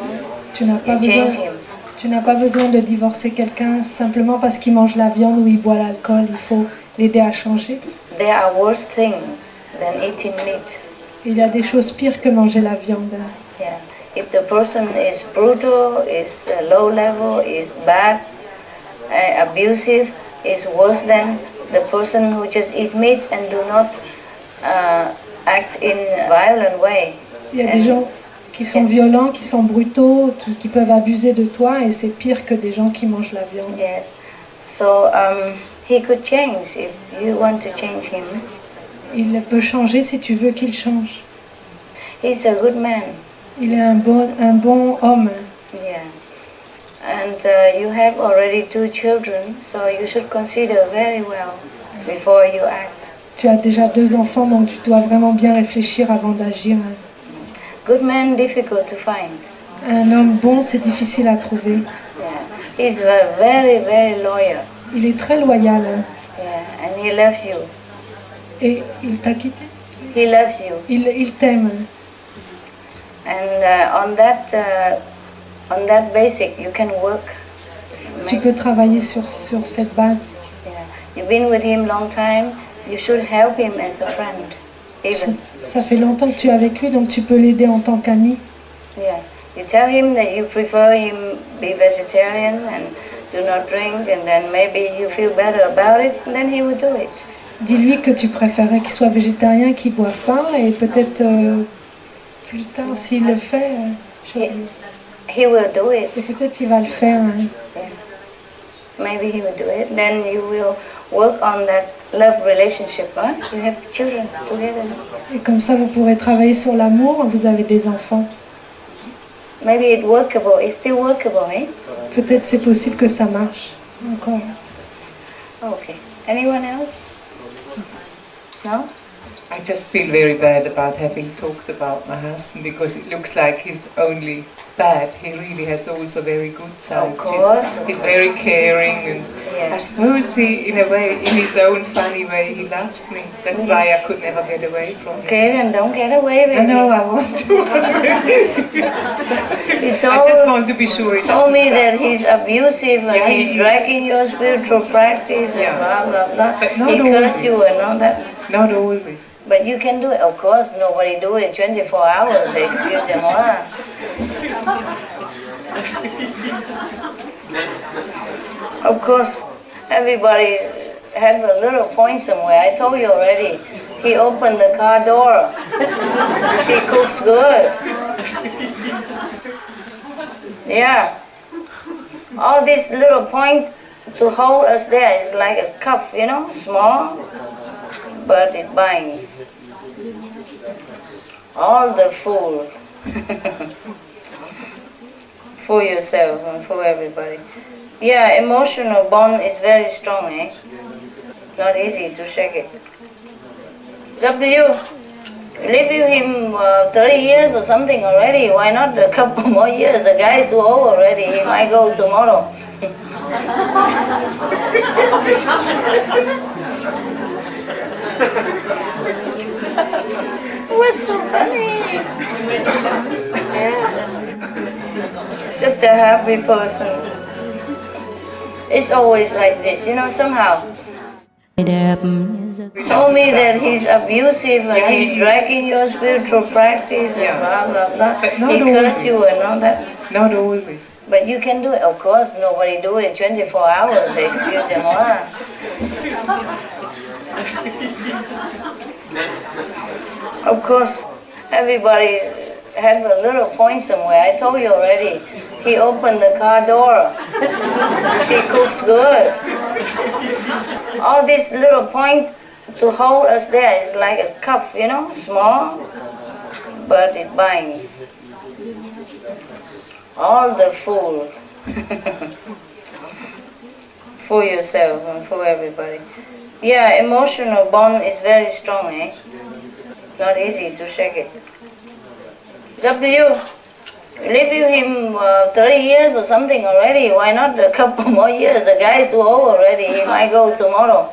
Tu n'as pas besoin de divorcer quelqu'un simplement parce qu'il mange la viande ou il boit l'alcool. Il faut l'aider à changer. There are worse things than eating meat. Il y a des choses pires que manger la viande. Yeah. If the person is brutal, is low level, is bad, abusive, is worse than the person who just eat meat and do not act in a violent way. Il y a des gens qui sont violents, qui sont brutaux, qui peuvent abuser de toi, et c'est pire que des gens qui mangent la viande. Yes. So he could change if you want to change him. Il peut changer si tu veux qu'il change. He's a good man. Il est un bon homme. Yeah. And you have already 2 children, so you should consider very well before you act. Tu as déjà 2 enfants, donc tu dois vraiment bien réfléchir avant d'agir. Good man, difficult to find. Un homme bon, c'est difficile à trouver. Yeah. He's very, very loyal. Il est très loyal. Yeah, and he loves you. Et il t'a quitté? He loves you. Il t'aime. And on that basic, you can work. Tu peux travailler sur cette base. Yeah. You've been with him long time. You should help him as a friend. Even. Ça fait longtemps que tu es avec lui, donc tu peux l'aider en tant qu'ami. Yeah. You tell him that you prefer him be vegetarian and do not drink, and then maybe you feel better about it, and then he will do it. Dis-lui que tu préférais qu'il soit végétarien, qu'il ne boive pas, et peut-être plus tard, s'il le fait, he will do it. Et peut-être il va le faire. Yeah. Maybe he will do it. Then you will work on that love relationship, huh? You have children together. Et comme ça, vous pourrez travailler sur l'amour. Vous avez des enfants. Maybe it's workable. It's still workable, eh? Peut-être c'est possible que ça marche encore. Okay. Anyone else? No? I just feel very bad about having talked about my husband because it looks like he's only bad. He really has also very good sides. Of course. He's very caring, and I suppose he, in a way, in his own funny way, he loves me. That's why I could never get away from him. Okay, then don't get away with No, I want to. I just want to be sure it told me doesn't that he's abusive and he's dragging your spiritual practice and blah, blah, blah. But not He cursed always. you and all that. Not always. But you can do it. Of course, nobody do it 24 hours. Excuse me. Of course, everybody have a little point somewhere. I told you already. He opened the car door. She cooks good. Yeah. All this little point to hold us there is like a cup, you know, small, but it binds. All the fool. For yourself and for everybody. Yeah, emotional bond is very strong, eh? Not easy to shake it. It's up to you. Live with him 30 years or something already. Why not a couple more years? The guy is too old already. He might go tomorrow. What's so funny? Yeah. Such a happy person. It's always like this, you know, somehow. Đẹp told me that he's abusive and he's dragging your spiritual practice and blah blah blah. He cursed you and all that. Not always. But you can do it. Of course, nobody do it 24 hours. Excuse him, all. Of course, everybody have a little point somewhere. I told you already. He opened the car door. She cooks good. All this little point to hold us there is like a cup, you know, small, but it binds. All the fool. Fool yourself and fool everybody. Yeah, emotional bond is very strong, eh? Not easy to shake it. It's up to you. Live with him 30 years or something already. Why not a couple more years? The guy is too old already. He might go tomorrow.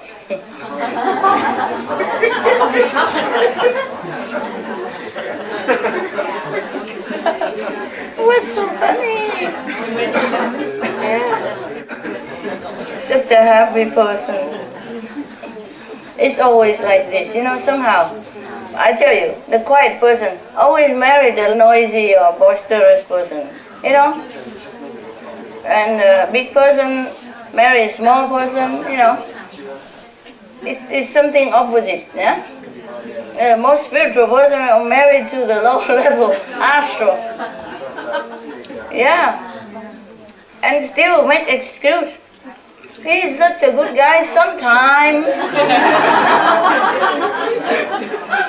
What's so funny? Yeah. Such a happy person. It's always like this, you know, somehow. I tell you, the quiet person always marry the noisy or boisterous person, you know. And the big person marry a small person, you know. It's something opposite, yeah. Most spiritual person are married to the lower level astral. Yeah. And still make excuse. He's such a good guy sometimes.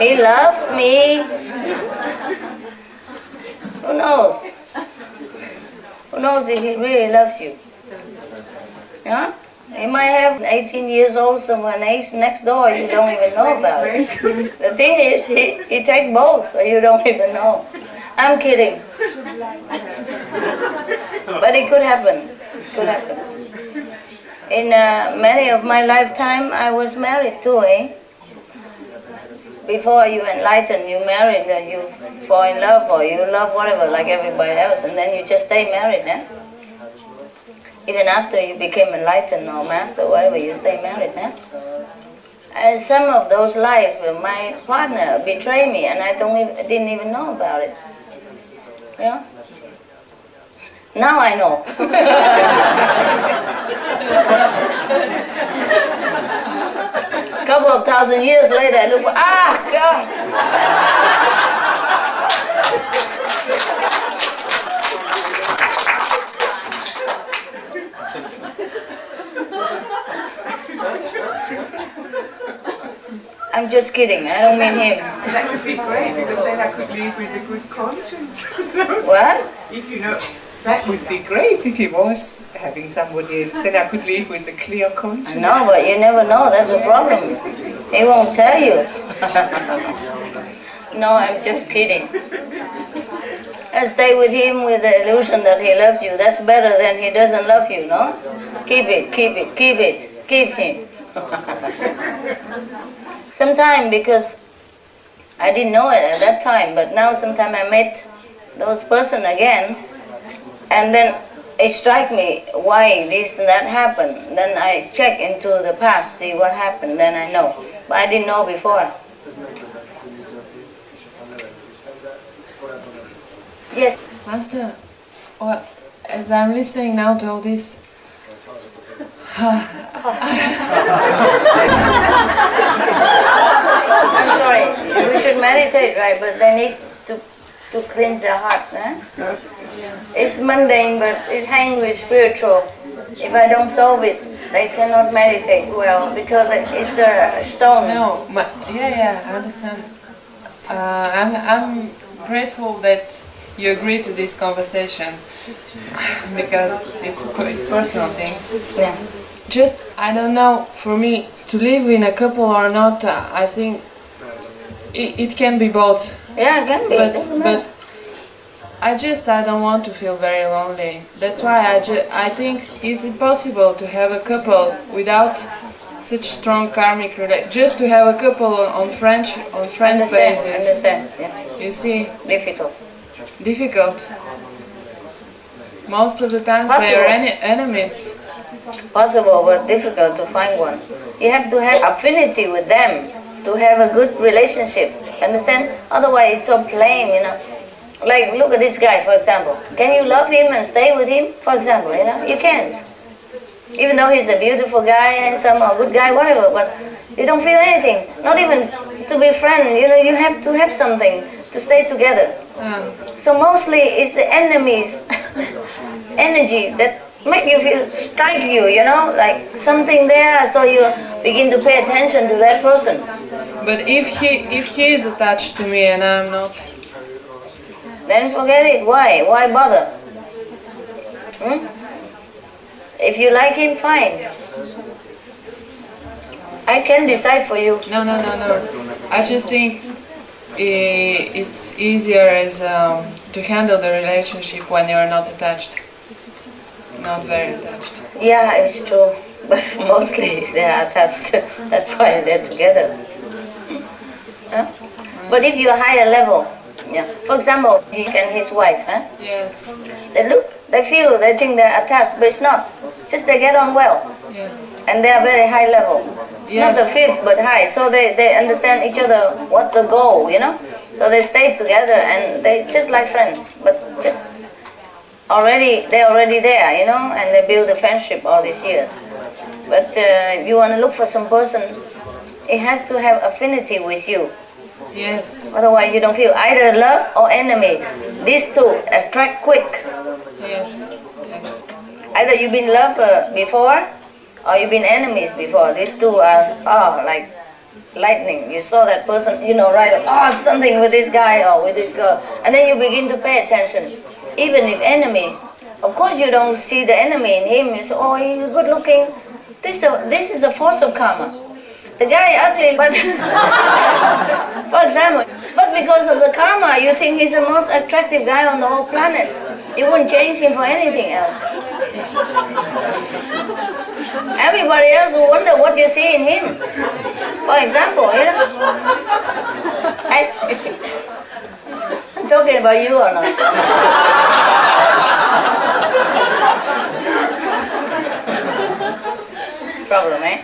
He loves me. Who knows? Who knows if he really loves you? Yeah? He might have 18 years old someone next door you don't even know about it. The thing is, he takes both, so you don't even know. I'm kidding. But it could happen. It could happen. In many of my lifetime, I was married too, eh? Before you enlighten, you married, you fall in love or you love whatever, like everybody else, and then you just stay married, eh? Even after you became enlightened or master, whatever, you stay married, eh? And some of those lives, my partner betrayed me, and I didn't even know about it. Yeah? Now I know. A couple of thousand years later, I look, God! I'm just kidding, I don't mean him. That would be great, because then I could live with a good conscience. What? If you know, that would be great if he was having somebody else. Then I could live with a clear conscience. No, but you never know, that's a problem. He won't tell you. No, I'm just kidding. I stay with him with the illusion that he loves you. That's better than he doesn't love you, no? Keep it, keep it, keep it, keep him. Sometime, because I didn't know it at that time, but now sometime I met those person again, and then it strike me why this and that happened. Then I check into the past, see what happened, then I know. But I didn't know before. Yes? Master, well, as I'm listening now to all this, I'm sorry, we should meditate, right? But they need to cleanse their heart. Eh? It's mundane, but it hangs with spiritual. If I don't solve it, they cannot meditate well because it's a stone. No, yeah, I understand. I'm grateful that you agree to this conversation because it's personal things. Yeah. Just, I don't know, for me, to live in a couple or not, I think it can be both. Yeah, it can be. But I don't want to feel very lonely. That's why I think it's impossible to have a couple without such strong karmic relation. Just to have a couple on friend basis. Understand, yeah. You see? Difficult. Most of the times they are enemies. Possible, but difficult to find one. You have to have affinity with them to have a good relationship. Understand? Otherwise, it's so plain, you know. Like, look at this guy, for example. Can you love him and stay with him? For example, you know, you can't. Even though he's a beautiful guy, handsome, or good guy, whatever, but you don't feel anything. Not even to be friends, you know, you have to have something to stay together. So mostly it's the enemy's energy that make you feel, strike you, you know, like something there, so you begin to pay attention to that person. But if he is attached to me and I'm not, then forget it. Why? Why bother? If you like him, fine. I can decide for you. No. I just think it's easier as to handle the relationship when you're not attached, not very attached. Yeah, it's true. But mostly they are attached. That's why they're together. Huh? But if you're higher level, yeah. For example, he and his wife, huh? Yes. They look, they feel, they think they're attached, but it's not. Just they get on well. Yeah. And they are very high level. Yes. Not the fifth, but high. So they understand each other, what's the goal, you know? So they stay together and they just like friends, but just they're already there, you know, and they build a friendship all these years. But if you want to look for some person, it has to have affinity with you. Yes. Otherwise you don't feel either love or enemy. These two attract quick. Yes. Either you've been loved before or you've been enemies before. These two are like lightning. You saw that person, you know, right, something with this guy or with this girl. And then you begin to pay attention. Even if enemy, of course you don't see the enemy in him. You say, oh, he's good looking. This is a force of karma. The guy ugly, but for example, but because of the karma, you think he's the most attractive guy on the whole planet. You wouldn't change him for anything else. Everybody else will wonder what you see in him. For example, you know. I'm talking about you or not? Problem, eh?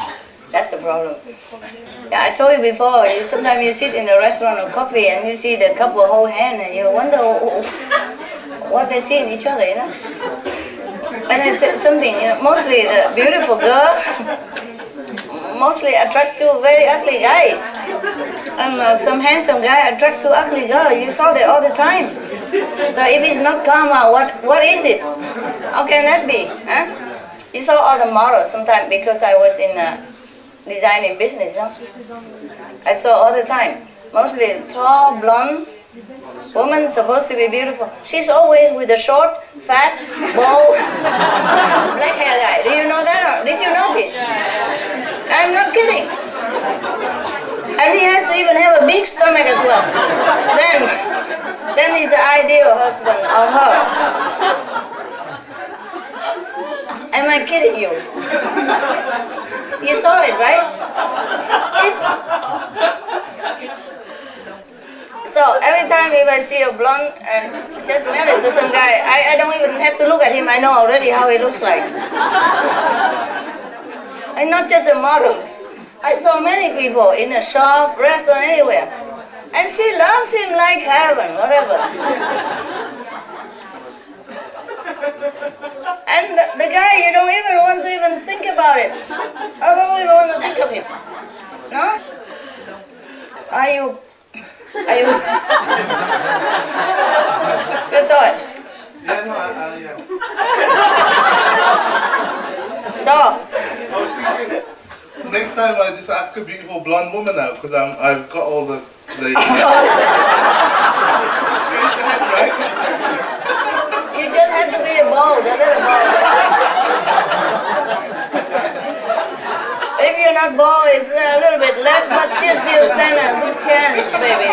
That's the problem. Yeah, I told you before, sometimes you sit in a restaurant or coffee and you see the couple hold hands and you wonder what they see in each other, you know? And it's something, you know, mostly the beautiful girl mostly attract to very ugly guys. And some handsome guy attract to ugly girl. You saw that all the time. So if it's not karma, what is it? How can that be? Huh? You saw all the models sometimes because I was in designing business, huh? I saw all the time. Mostly tall, blonde woman supposed to be beautiful. She's always with a short, fat, bald, black hair guy. Do you know that? Or did you notice? I'm not kidding. And he has to even have a big stomach as well. Then he's the ideal husband of her. Am I kidding you? You saw it, right? So every time if I see a blonde and just married to some guy, I don't even have to look at him. I know already how he looks like. And not just the models. I saw many people in a shop, restaurant, anywhere. And she loves him like heaven, whatever. And the guy, you don't even want to even think about it. I don't even want to think of him. No? Are you? You saw it? Yeah, no, yeah. So? Next time I just ask a beautiful blonde woman out because I've got all the right? You just have to be bold, a little bold. If you're not bold, it's a little bit less, but you still stand a good chance, baby.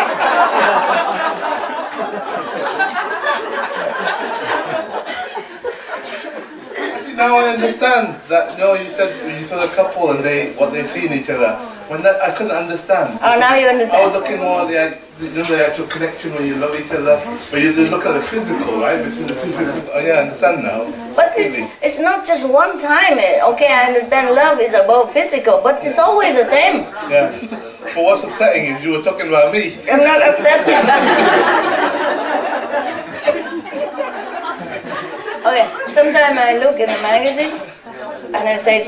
Now I understand that. No, you said you saw the couple and what they see in each other. When that I couldn't understand. Oh, now you understand. I was looking more at the actual connection when you love each other, but you just look at the physical, right? Between the two physical. Oh yeah, I understand now. But But it's not just one time. Okay, I understand love is above physical, but it's always the same. Yeah. But what's upsetting is you were talking about me. I'm not upset. Okay, sometimes I look in the magazine and I say,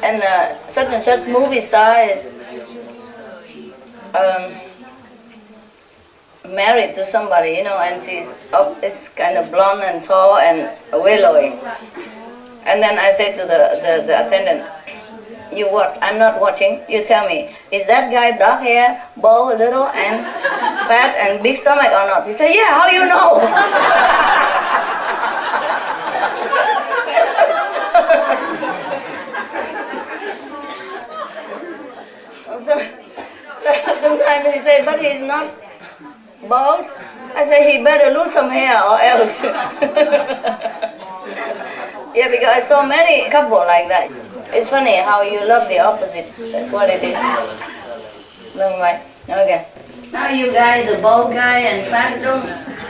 and such and such movie star is married to somebody, you know, and she's up, it's kind of blonde and tall and willowy. And then I say to the attendant, you watch, I'm not watching, you tell me, is that guy dark hair, bald, little, and fat, and big stomach or not? He said, yeah, how you know? Sometimes he say, but he's not bald. I say, he better lose some hair or else. Yeah, because I saw many couple like that. It's funny how you love the opposite. That's what it is. Never mind. Okay. Now you guys, the bald guy and fat, don't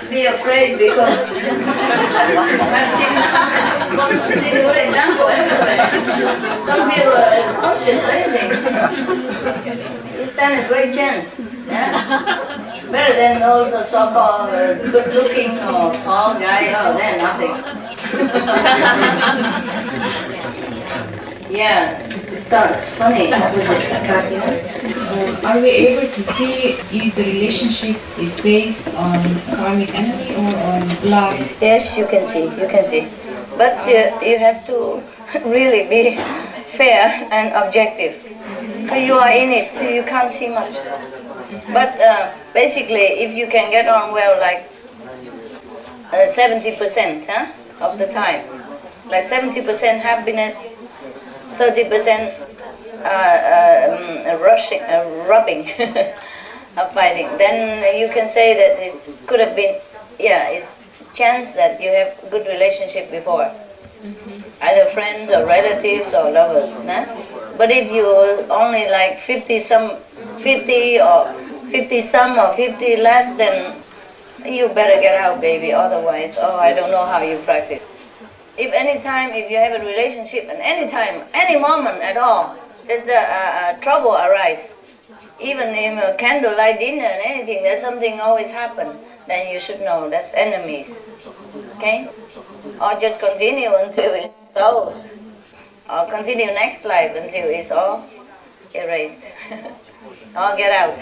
be afraid because I've seen good example everywhere. Don't feel conscious or anything. You stand a great chance. Yeah? Better than those so-called good-looking or tall guy. Oh, they're nothing. Yeah, it sounds funny. Are we able to see if the relationship is based on karmic energy or on love? Yes, you can see, you can see. But you have to really be fair and objective. You are in it, so you can't see much. But basically, if you can get on well, like 70% of the time, like 70% happiness, 30% rubbing, of fighting, then you can say that it could have been, yeah, it's chance that you have good relationship before, either friends or relatives or lovers. Nah? But if you only like 50 some or 50 less, then you better get out, baby. Otherwise, oh, I don't know how you practice. If you have a relationship, and any moment at all, there's a trouble arise. Even in a candlelight dinner and anything, there's something always happen. Then you should know that's enemies. Okay? Or just continue until it's solved. Or continue next life until it's all erased. Or get out.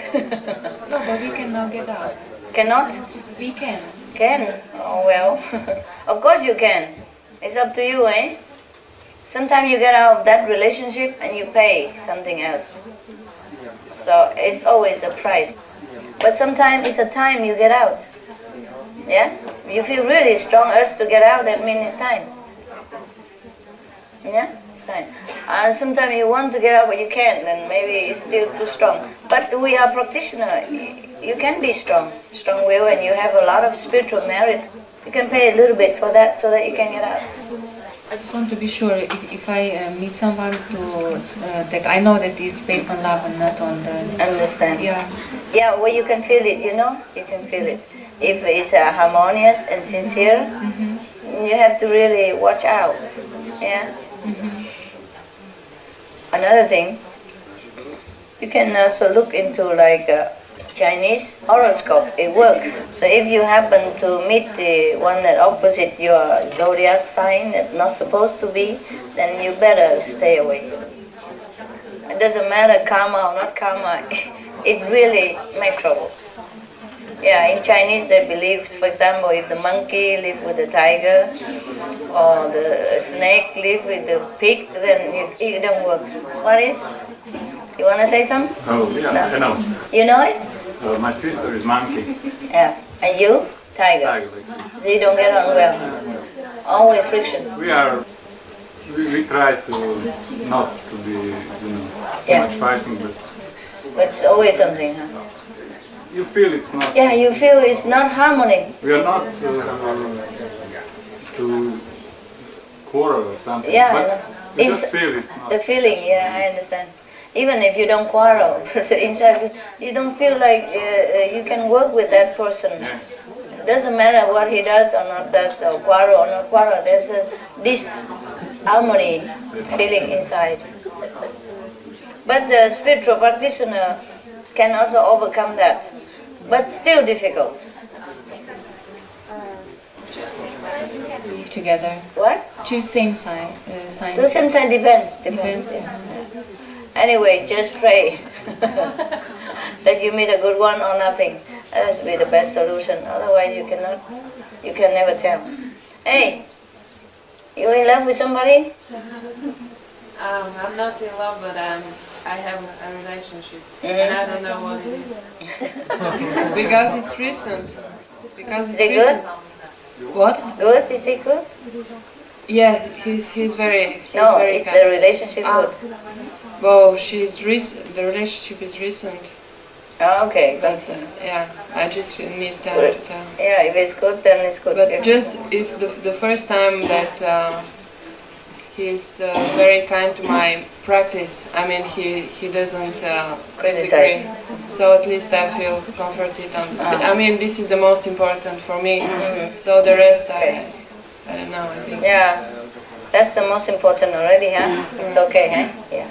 No, but we cannot get out. Cannot? We can. Can? Oh, well. Of course you can. It's up to you, eh? Sometimes you get out of that relationship and you pay something else. So it's always a price. But sometimes it's a time you get out. Yeah? You feel really strong urge to get out, that means it's time. Yeah? It's time. Sometimes you want to get out but you can't, then maybe it's still too strong. But we are practitioners. You can be strong, strong-willed, and you have a lot of spiritual merit. You can pay a little bit for that so that you can get out. I just want to be sure if I meet someone that I know that is based on love and not on the... Understand. Yeah. Yeah, well, you can feel it, you know? You can feel it. If it's harmonious and sincere, you have to really watch out. Yeah? Another thing, you can also look into like Chinese horoscope. It works. So if you happen to meet the one that opposite your zodiac sign that's not supposed to be, then you better stay away. It doesn't matter karma or not karma, it really makes trouble. Yeah, in Chinese they believe, for example, if the monkey lives with the tiger or the snake lives with the pig, then it don't work. What is? You want to say something? Oh, yeah, no. I know. You know it? My sister is monkey. Yeah. And you? Tiger. So you don't get on well. Always friction. We try to not to be, too much fighting, but it's always something, huh? You feel it's not. Yeah, you feel it's not harmony. We are not to quarrel or something. Yeah, but we just feel it's not. The feeling, yeah, I understand. Even if you don't quarrel, inside you don't feel like you can work with that person. doesn't matter what he does or not does, or quarrel or not quarrel, there's this harmony feeling inside. But the spiritual practitioner can also overcome that, but still difficult. Live together. What? Two same signs. Two same signs depends. Yeah. Anyway, just pray that you meet a good one or nothing. That has to be the best solution. Otherwise, you can never tell. Hey, you in love with somebody? I'm not in love, but I have a relationship, and I don't know what it is. Because it's recent. Because it's Is it recent. good? What? Good? Is it good? Yeah, he's very. No, very it's kind. the relationship good. Well, she's recent. The relationship is recent. Oh, okay, But good. yeah, I just need time to tell. Yeah, if it's good, then it's good. But If- just it's the first time that he's very kind to my practice. I mean, he doesn't disagree. So at least I feel comforted. But I mean, this is the most important for me. So the rest, I don't know. I think. Yeah, that's the most important already, huh? It's okay, huh? Yeah.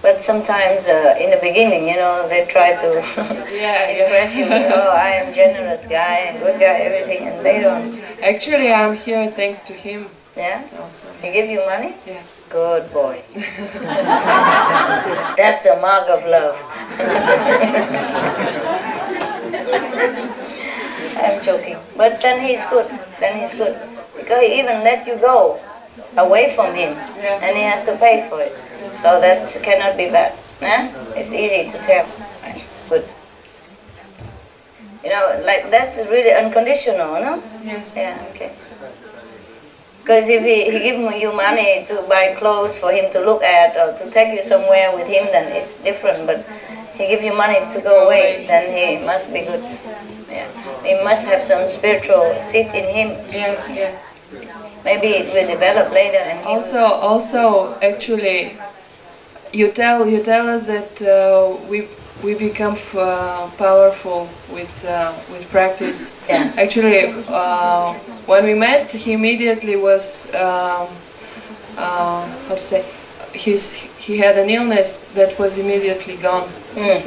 But sometimes in the beginning, they try to impress you. Oh, I am generous guy, good guy, everything, and they don't. Actually, I'm here thanks to him. Yeah? Also, He give you money? Yeah. Good boy. That's the mark of love. I'm joking. But then he's good. Because he even let you go away from him. And he has to pay for it. So that cannot be bad. It's easy to tell. Good. Like that's really unconditional, no? Yes. Yeah, okay. Because if he give you money to buy clothes for him to look at or to take you somewhere with him, then it's different. But he give you money to go away, then he must be good. Yeah. He must have some spiritual seed in him. Yeah. Maybe it will develop later. And Also, actually, you tell us that we become powerful with practice. Yeah. Actually, when we met, he immediately was how to say, he had an illness that was immediately gone. Yeah.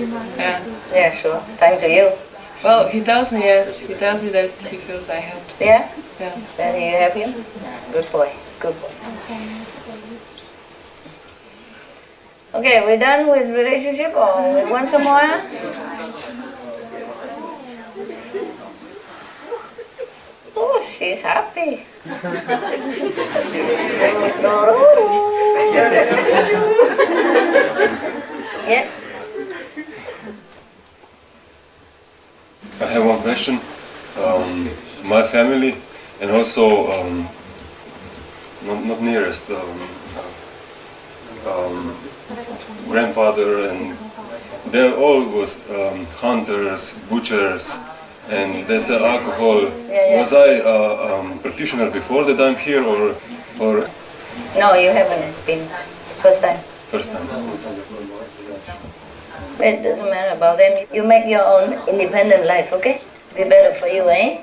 Yeah, sure. Thanks to you. Well, he tells me yes. He tells me that he feels I helped. Yeah. Yeah. Then you have him. Good boy. Good boy. Okay, we're done with relationship, or we want some more? Oh, she's happy. Yes. I have one question. My family and also not nearest grandfather, and they all was hunters, butchers, and they sell alcohol. Yeah. Was I practitioner before that I'm here, or? No, you haven't been. First time. First time. It doesn't matter about them. You make your own independent life, okay? Be better for you, eh?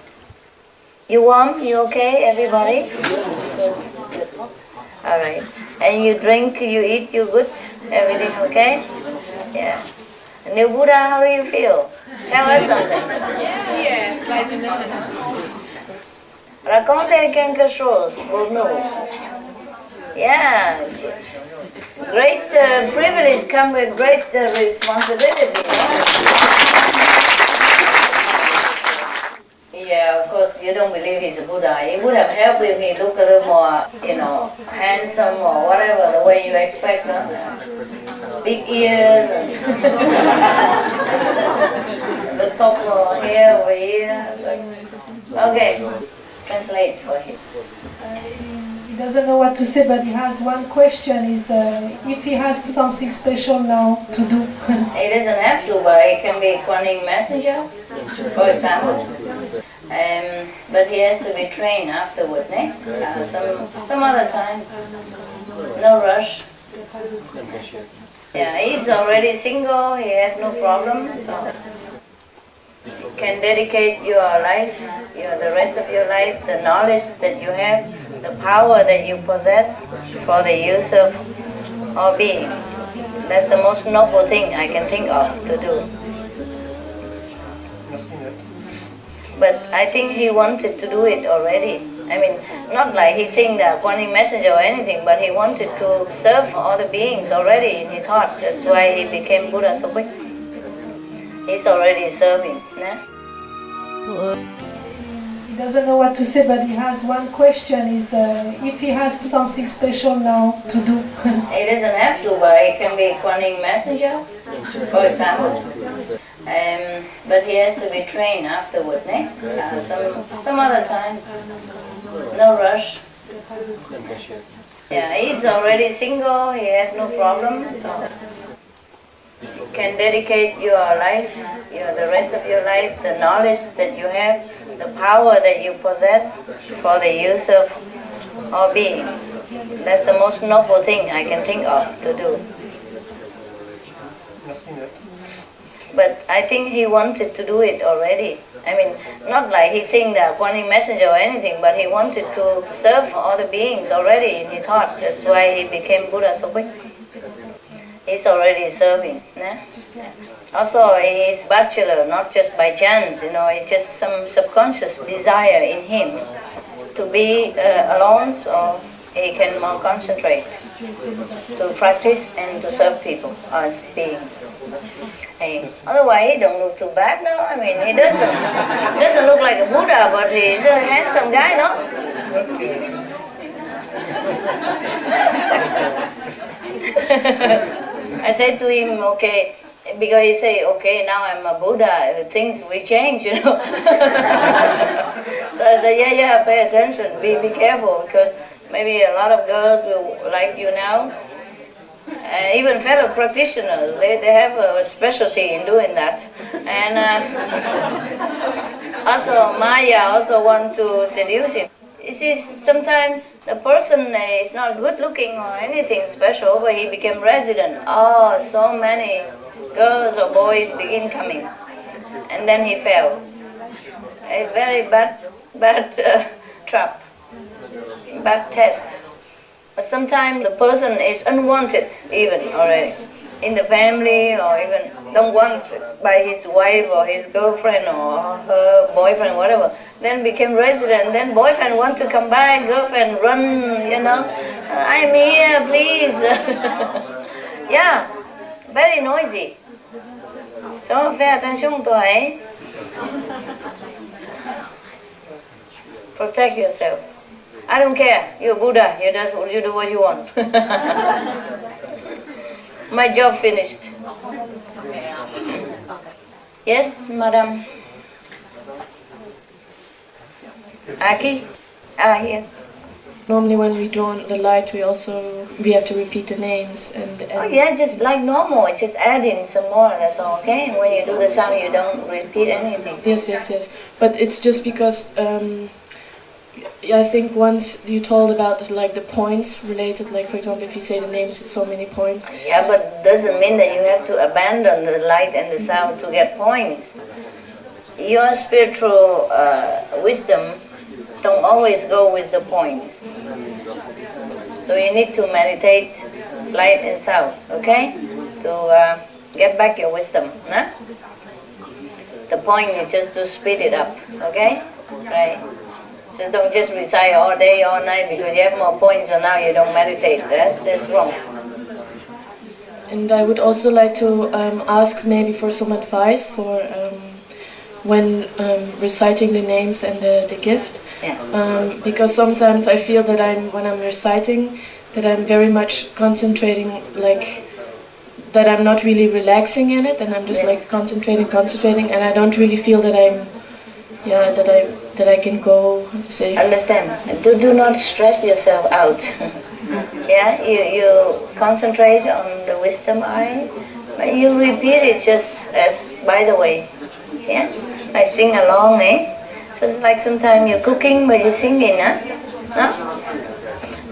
You warm? You okay, everybody? Good. All right. And you drink, you eat, you good? Everything okay? Yeah. New Buddha, how do you feel? Tell us something. Yeah, glad to know. Racconte quelque chose pour nous. Yeah. Great privilege come with great responsibility. Yeah, of course, you don't believe he's a Buddha. It would have helped if he looked a little more, handsome or whatever, the way you expect. Big ears and the top of hair over here. Okay, translate for him. He doesn't know what to say, but he has one question, is if he has something special now to do. He doesn't have to, but he can be Kuan messenger, for example. But he has to be trained afterwards, eh? Some other time. No rush. Yeah, he's already single, he has no problem. So. can dedicate your life, the rest of your life, the knowledge that you have, the power that you possess for the use of all being. That's the most noble thing I can think of to do. But I think he wanted to do it already. I mean, not like he think that Guan messenger or anything, but he wanted to serve all the beings already in his heart. That's why he became Buddha so quick. He's already serving. Nah? He doesn't know what to say, but he has one question, is if he has something special now to do. He doesn't have to, but he can be Guan messenger, for example. But he has to be trained afterward, some other time. No rush. Yeah, he's already single, he has no problem. So you can dedicate your life, the rest of your life, the knowledge that you have, the power that you possess for the use of all being. That's the most noble thing I can think of to do. But I think he wanted to do it already. I mean, not like he think that Guan messenger or anything, but he wanted to serve all the beings already in his heart. That's why he became Buddha so quick. He's already serving. Nah? Also, he's bachelor, not just by chance, it's just some subconscious desire in him to be alone, so he can more concentrate to practice and to serve people as beings. Hey, otherwise, he don't look too bad, no? I mean, he doesn't look like a Buddha, but he's a handsome guy, no? I said to him, okay, because he say, okay, now I'm a Buddha, things will change, So I said, yeah, pay attention, be careful, because maybe a lot of girls will like you now. Even fellow practitioners, they have a specialty in doing that. And also Maya also want to seduce him. You see, sometimes the person is not good looking or anything special, but he became resident. Oh, so many girls or boys begin coming. And then he fell. A very bad trap, bad test. But sometimes the person is unwanted even already in the family, or even don't want by his wife or his girlfriend or her boyfriend, whatever. Then became resident, then boyfriend want to come back, girlfriend run, I'm here, please. Yeah, very noisy. So pay attention to it. Protect yourself. I don't care, you're Buddha, you do what you want. My job finished. Yes, madam. Aki? Here. Normally when we draw the light, we have to repeat the names and Oh yeah, just like normal, just add in some more, that's all, okay? And when you do the sound, you don't repeat anything. Yes. But it's just because I think once you told about the points related, like for example, if you say the names, it's so many points. Yeah, but doesn't mean that you have to abandon the light and the sound to get points. Your spiritual wisdom don't always go with the points. So you need to meditate light and sound, okay? To get back your wisdom, nah? The point is just to speed it up, okay? Right? So don't just recite all day, all night because you have more points and now you don't meditate. That's wrong. And I would also like to ask maybe for some advice for when reciting the names and the gift. Yeah. Because sometimes I feel that when I'm reciting, that I'm very much concentrating, that I'm not really relaxing in it, and I'm just concentrating, and I don't really feel that that I can go, how to say. Understand? Do not stress yourself out. Yeah, you concentrate on the wisdom eye, but you repeat it just as by the way. Yeah, like sing along, So it's like sometimes you're cooking but you're singing, No?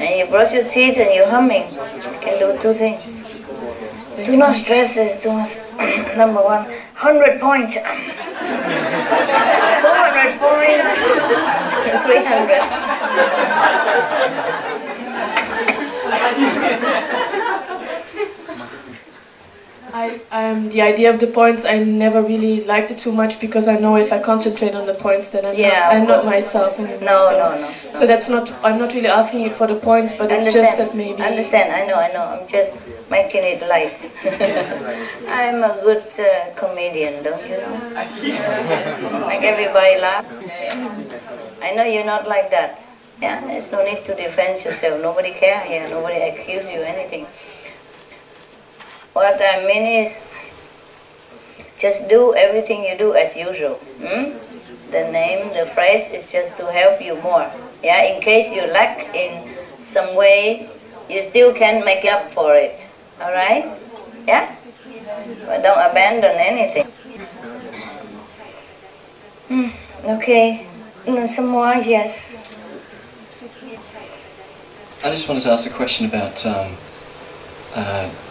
And you brush your teeth and you're humming. You can do two things. Do not stress it too much. Number one, 100 points. 200 points, 300. The idea of the points, I never really liked it too much because I know if I concentrate on the points, then I'm not myself anymore. No. So that's not. I'm not really asking it for the points, but it's just that maybe. Understand? I know. I'm just making it light. I'm a good comedian, don't you know? Make everybody laugh. I know you're not like that. Yeah, there's no need to defend yourself. Nobody care here. Nobody accuse you anything. What I mean is, just do everything you do as usual. The name, the phrase is just to help you more. Yeah, in case you lack in some way, you still can make up for it. All right? Yeah? But don't abandon anything. Okay. Some more, yes. I just wanted to ask a question about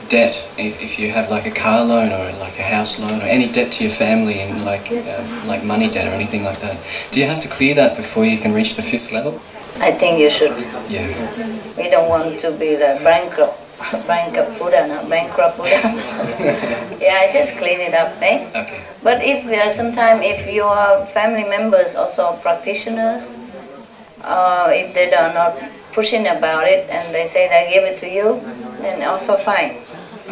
debt. If you have like a car loan or like a house loan or any debt to your family and like money debt or anything like that, do you have to clear that before you can reach the 5th level? I think you should. Yeah. We don't want to be the bankrupt Buddha, no? Bankrupt Buddha. Yeah, just clean it up, eh? Okay. But if sometimes if your family members also practitioners, if they are not pushing about it and they say they give it to you, then also fine.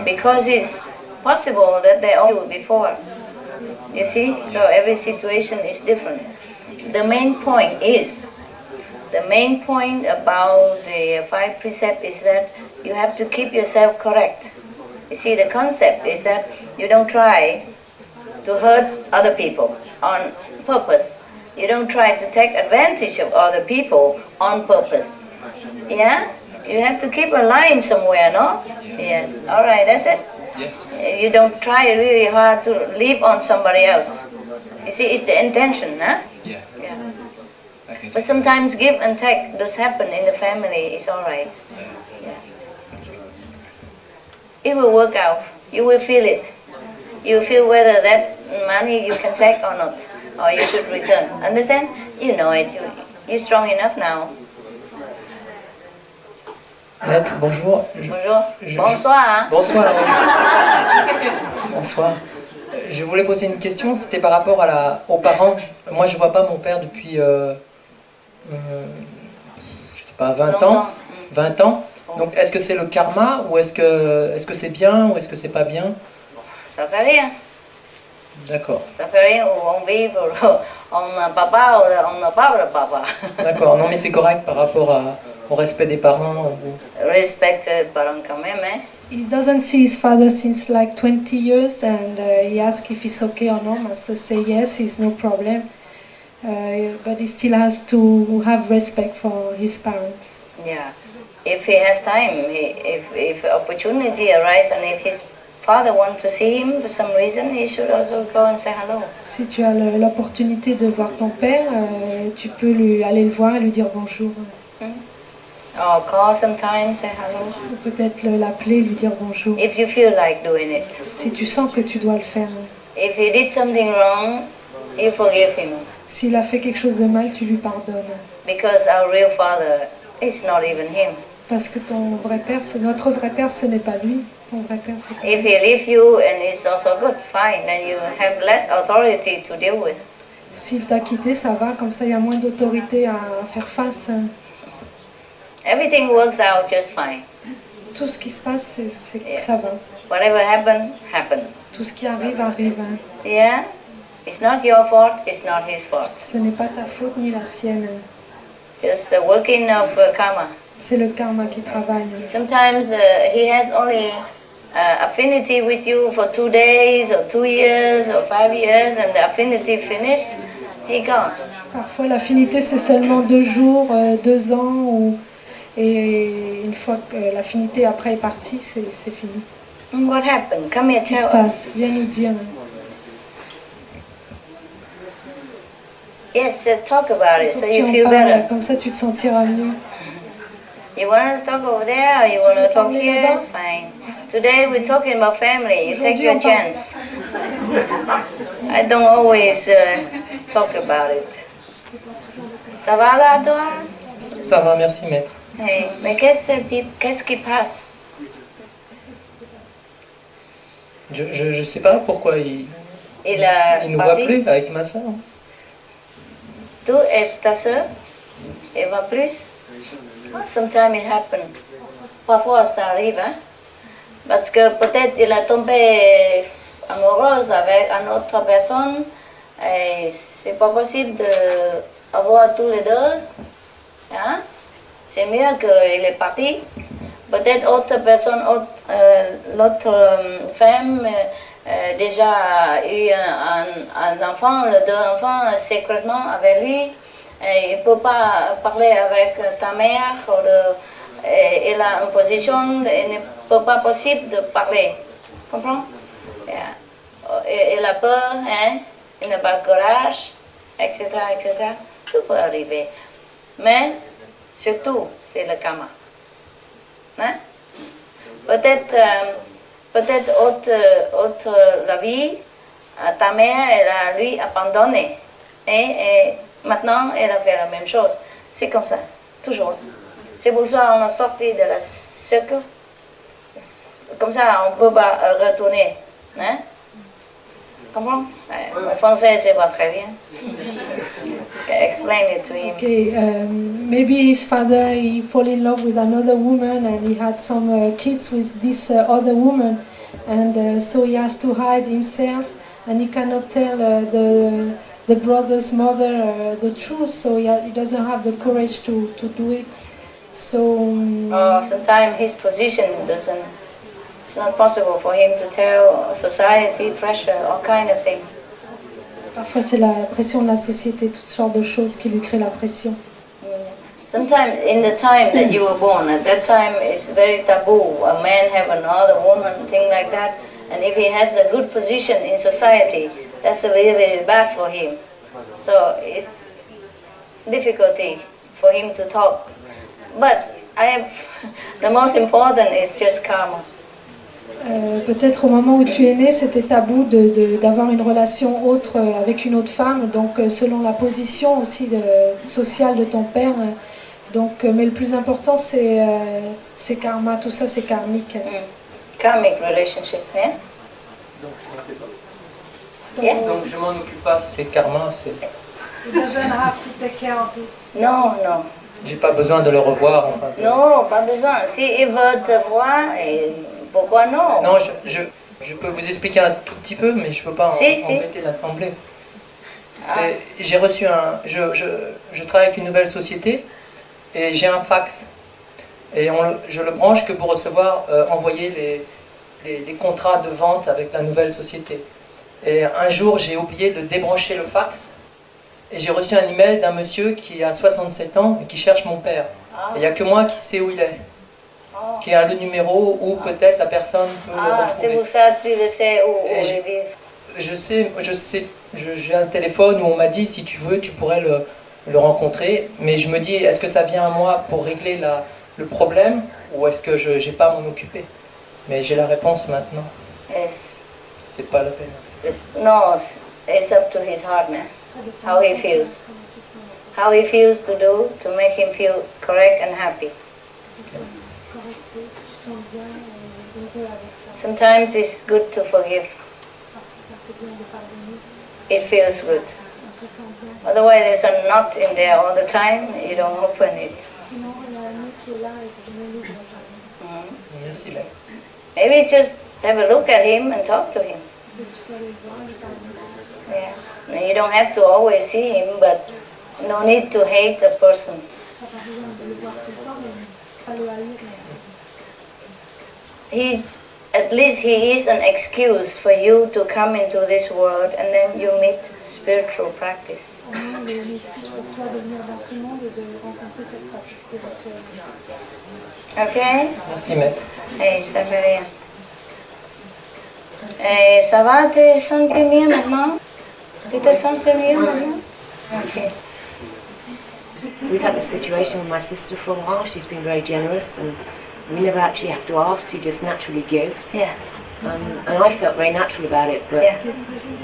Because it's possible that they owe you before. You see? So every situation is different. The main point about the 5 precepts is that you have to keep yourself correct. You see, the concept is that you don't try to hurt other people on purpose. You don't try to take advantage of other people on purpose. Yeah? You have to keep a line somewhere, no? Yes. All right, that's it. Yeah. You don't try really hard to live on somebody else. You see, it's the intention, huh? Yeah. Yeah. Okay. But sometimes give and take does happen in the family. It's all right. Yeah. It will work out. You will feel it. You feel whether that money you can take or not, or you should return. Understand? You know it. You're strong enough now. Maître, bonjour. Bonsoir. Bonsoir. Bonsoir. Je voulais poser une question, c'était par rapport aux parents. Moi, je vois pas mon père depuis, je sais pas, 20 ans. 20 ans. Donc, est-ce que c'est le karma ou est-ce que c'est bien ou est-ce que c'est pas bien? Ça fait rien. D'accord. Ça fait rien, on vit, on a papa, on n'a pas de papa. D'accord, non mais c'est correct par rapport au respect des parents. Respect les parents quand même, hein. He doesn't see his father since like 20 years and he asks if it's okay or not. Master say yes, it's no problem. But he still has to have respect for his parents. Yeah. If he has time, if opportunity arises and if his father wants to see him for some reason, he should also go and say hello. Si tu as l'opportunité de voir ton père, tu peux aller le voir et lui dire bonjour. Or call sometimes, say hello. Ou peut-être l'appeler, lui dire bonjour. If you feel like doing it. Si tu sens que tu dois le faire. If he did something wrong, you forgive him. S'il a fait quelque chose de mal, tu lui pardonnes. Because our real father is not even him. Parce que ton vrai père, notre vrai père, ce n'est pas lui. Ton vrai père, c'est pas If lui. he leaves you and it's also good, fine, then you have less authority to deal with. S'il t'a quitté, ça va, comme ça il y a moins d'autorité à faire face. Everything works out just fine. Tout ce qui se passe, ça va. Whatever happened. Tout ce qui arrive, arrive. Yeah? It's not your fault, it's not his fault. Ce n'est pas ta faute ni la sienne. Just the working of karma. C'est le karma qui travaille. Sometimes he has only affinity with you for 2 days or 2 years or 5 years and the affinity finished, he gone. Parfois l'affinité c'est seulement 2 jours, 2 ans, et une fois que l'affinité après est partie, c'est fini. What happened? Come here, Qu'est-ce qui se tell us. passe? Viens nous dire. Yes, talk about it Faut so que tu you en feel parles, better. comme ça tu te sentiras mieux. You want to talk over there or you want to talk here? It's fine. Today we're talking about family. You take your chance. I don't always talk about it. Ça va là, toi? Ça va, merci maître. Hey, mais qu'est-ce qui passe? Je sais pas pourquoi il nous voit parti? plus avec ma soeur. Tu et ta soeur? Elle va plus? Sometimes it happens. Parfois ça arrive, hein? Parce que peut-être il a tombé amoureuse avec une autre personne et c'est pas possible d'avoir tous les deux. Hein? C'est mieux qu'il est parti. Peut-être autre personne, l'autre femme déjà eu un enfant, les deux enfants secrètement avec lui. Et il ne peut pas parler avec ta mère. Il a une position, il n'est pas possible de parler. Comprends? Il a peur, hein? Il n'a pas de courage, etc., etc. Tout peut arriver. Mais surtout, c'est le karma. Hein? Peut-être autre la vie, ta mère, elle a lui abandonné. Et maintenant, elle a fait la même chose. C'est comme ça, toujours. C'est pour ça qu'on a sorti de la cercle. Comme ça, on ne peut pas retourner. Hein? Comment? Le français, c'est pas très bien. Explain it to him. Okay, maybe his father, he fall in love with another woman and he had some kids with this other woman, and so he has to hide himself and he cannot tell the brother's mother the truth, so he doesn't have the courage to do it. So sometimes his position doesn't. It's not possible for him to tell society, pressure, all kind of things. Parfois c'est la pression de la société, toutes sortes de choses qui lui créent la pression. Sometimes in the time that you were born, at that time it's very taboo. A man have another woman, thing like that. And if he has a good position in society, that's very, very bad for him. So it's difficulty for him to talk. But the most important is just karma. Peut-être au moment où tu es né, c'était tabou d'avoir une relation autre avec une autre femme, donc selon la position aussi sociale de ton père. Donc, mais le plus important, c'est karma, tout ça c'est karmique. Karmic relationship, yeah? Donc je m'en occupe pas, si c'est karma, c'est... He doesn't have to take care of it. Non, non. J'ai pas besoin de le revoir. Enfin, non, pas besoin. S'il veut te voir, pourquoi non? Non, je peux vous expliquer un tout petit peu, mais je peux pas embêter l'assemblée. J'ai reçu je travaille avec une nouvelle société et j'ai un fax. Et je le branche que pour recevoir, envoyer les contrats de vente avec la nouvelle société. Et un jour, j'ai oublié de débrancher le fax. Et j'ai reçu un email d'un monsieur qui a 67 ans et qui cherche mon père. Il n'y a que moi qui sais où il est. Qui a le numéro où peut-être la personne peut le retrouver. C'est pour ça que tu le sais où il vit. Je sais, j'ai un téléphone où on m'a dit si tu veux, tu pourrais le rencontrer. Mais je me dis, est-ce que ça vient à moi pour régler le problème ou est-ce que je n'ai pas à m'en occuper? Mais j'ai la réponse maintenant. C'est pas la peine. Non, it's up to his heart, man. How he feels. How he feels to do to make him feel correct and happy. Sometimes it's good to forgive. It feels good. Otherwise there's a knot in there all the time, you don't open it. Maybe just have a look at him and talk to him. Yeah. You don't have to always see him, but no need to hate a person. At least he is an excuse for you to come into this world and then you meet spiritual practice. Okay? Merci, maître. Ça fait rien. Ça va, te sens mieux maintenant? Tu te sens mieux maintenant? Okay. We've had this situation with my sister for a while. She's been very generous and we never actually have to ask, she just naturally gives. Yeah. And I felt very natural about it, but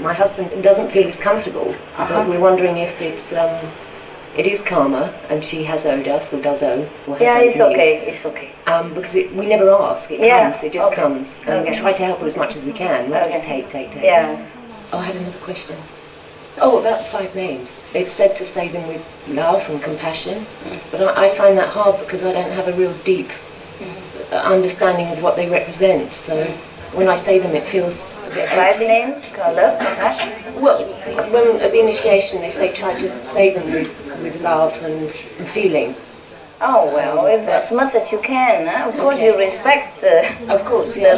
my husband doesn't feel it's comfortable, but we're wondering if it is karma and she has owed us or does owe. Or has owed it's me. okay, it's okay. Because we never ask, it comes, it just comes. And we try to help her as much as we can, not just take. Yeah. Oh, I had another question. Oh, about 5 names. It's said to say them with love and compassion, but I find that hard because I don't have a real deep understanding of what they represent. So when I say them, it feels a bit 5 empty. names, love, compassion. Well, when at the initiation they say try to say them with love and feeling. Oh well, as much as you can. Of course, you respect the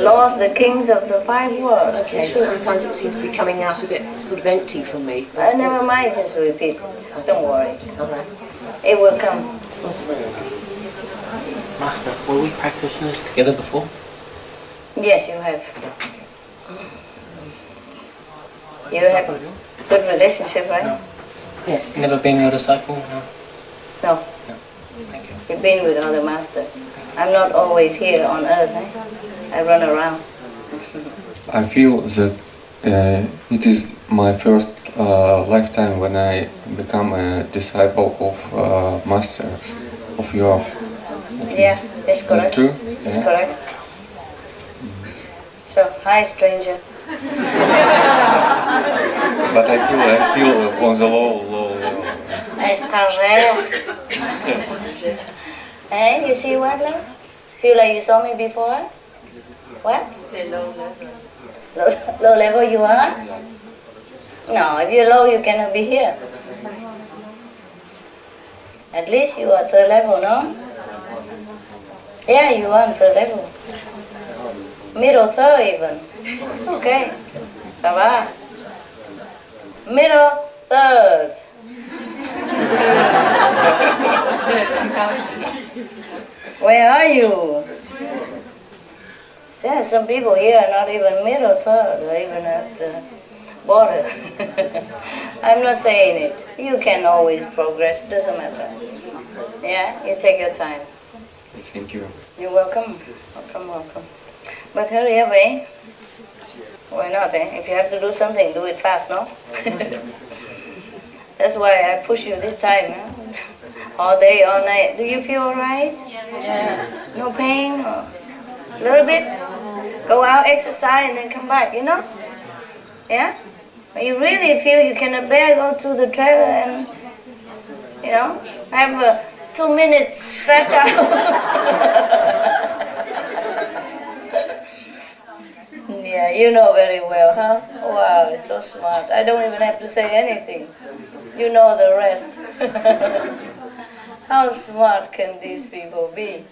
laws, the kings of the 5 worlds. Okay, Sure. sometimes it seems to be coming out a bit sort of empty for me. Never mind, just repeat. Don't worry. All right. It will come. Master, were we practitioners together before? Yes, you have. You have a good relationship, right? Yes. Never been your disciple? No. No. Thank you. You've been with another master. I'm not always here on earth. I run around. I feel that it is my first lifetime when I become a disciple of master, of your. Yeah, that's correct. True? That's correct. So, hi, stranger. But I feel I'm still on the low level. Étranger. Hey, you see what now? Feel like you saw me before? What? Say low level. Low level you are? No, if you're low, you cannot be here. At least you are 3rd level, no? Yeah, you are on 3rd level. Middle 3rd even. Okay. Ça va? Middle 3rd. Where are you? There are some people here are not even middle 3rd, or even at the border. I'm not saying it. You can always progress, doesn't matter. Yeah, you take your time. Thank you. You're welcome. Welcome. But hurry up, eh? Why not, eh? If you have to do something, do it fast, no? That's why I push you this time, huh? All day, all night. Do you feel alright? Yeah. No pain? Or a little bit? Go out, exercise, and then come back, you know? Yeah? When you really feel you cannot bear, go to the trailer and, you know, have a 2 minutes stretch out. Yeah, you know very well, huh? Wow, it's so smart. I don't even have to say anything. You know the rest. How smart can these people be?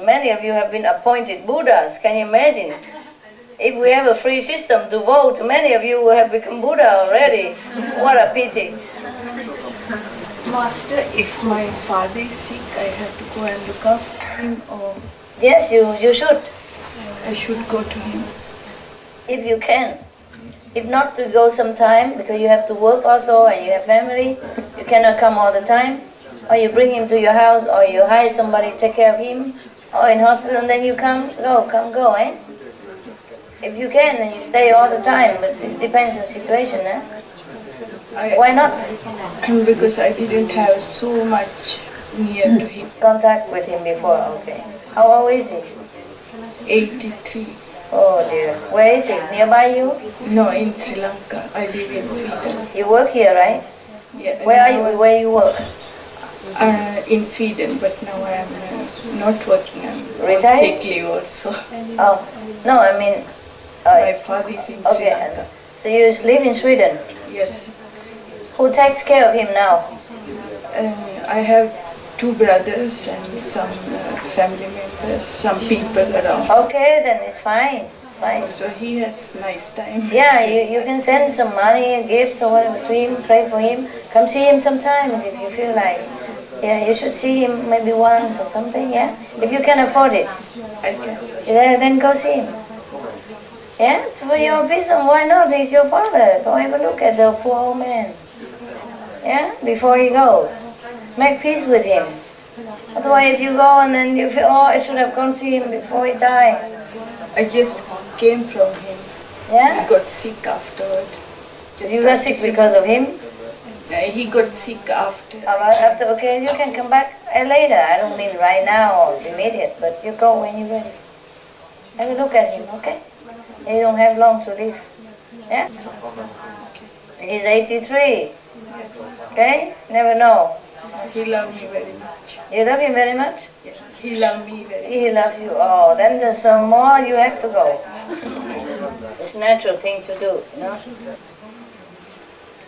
Many of you have been appointed Buddhas. Can you imagine? If we have a free system to vote, many of you would have become Buddha already. What a pity. Master, if my father is sick, I have to go and look after him, or... Yes, you should. I should go to him. If you can. If not, to go sometime, because you have to work also and you have family. You cannot come all the time. Or you bring him to your house, or you hire somebody to take care of him. Or in hospital, and then you come, go, eh? If you can, then you stay all the time, but it depends on the situation, eh? Why not? Because I didn't have so much near to him. Contact with him before, okay. How old is he? 83. Oh dear. Where is he? Nearby you? No, in Sri Lanka. I live in Sweden. You work here, right? Yeah. Where are you? Where you work? In Sweden, but now I am not working. I'm on Retired? sick leave also. Oh, no, I mean... My father is in Sri Lanka. So you live in Sweden? Yes. Who takes care of him now? I have 2 brothers and some family members, some people around. Okay, then it's fine. Fine. So he has nice time. Yeah, you can send some money, a gift or whatever to him, pray for him. Come see him sometimes if you feel like. Yeah, you should see him maybe once or something, yeah? If you can afford it. I can. Yeah, then go see him. Yeah, it's for your business. Why not? He's your father. Go have a look at the poor old man. Yeah, before he goes. Make peace with him. Otherwise, if you go and then you feel, oh, I should have gone see him before he died. I just came from him. Yeah? He got sick afterward. You got sick because of him? He got sick after. After, okay, you can come back later. I don't mean right now or immediate, but you go when you're ready. Have a look at him, okay? He don't have long to live. Yeah? He's 83. Okay? Never know. He loves me very much. You love him very much? Yeah. He loves me very much. He loves you. Oh, then there's some more you have to go. It's a natural thing to do, you know?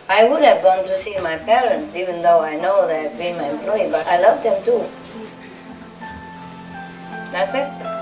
I would have gone to see my parents, even though I know they have been my employee, but I love them too. That's it?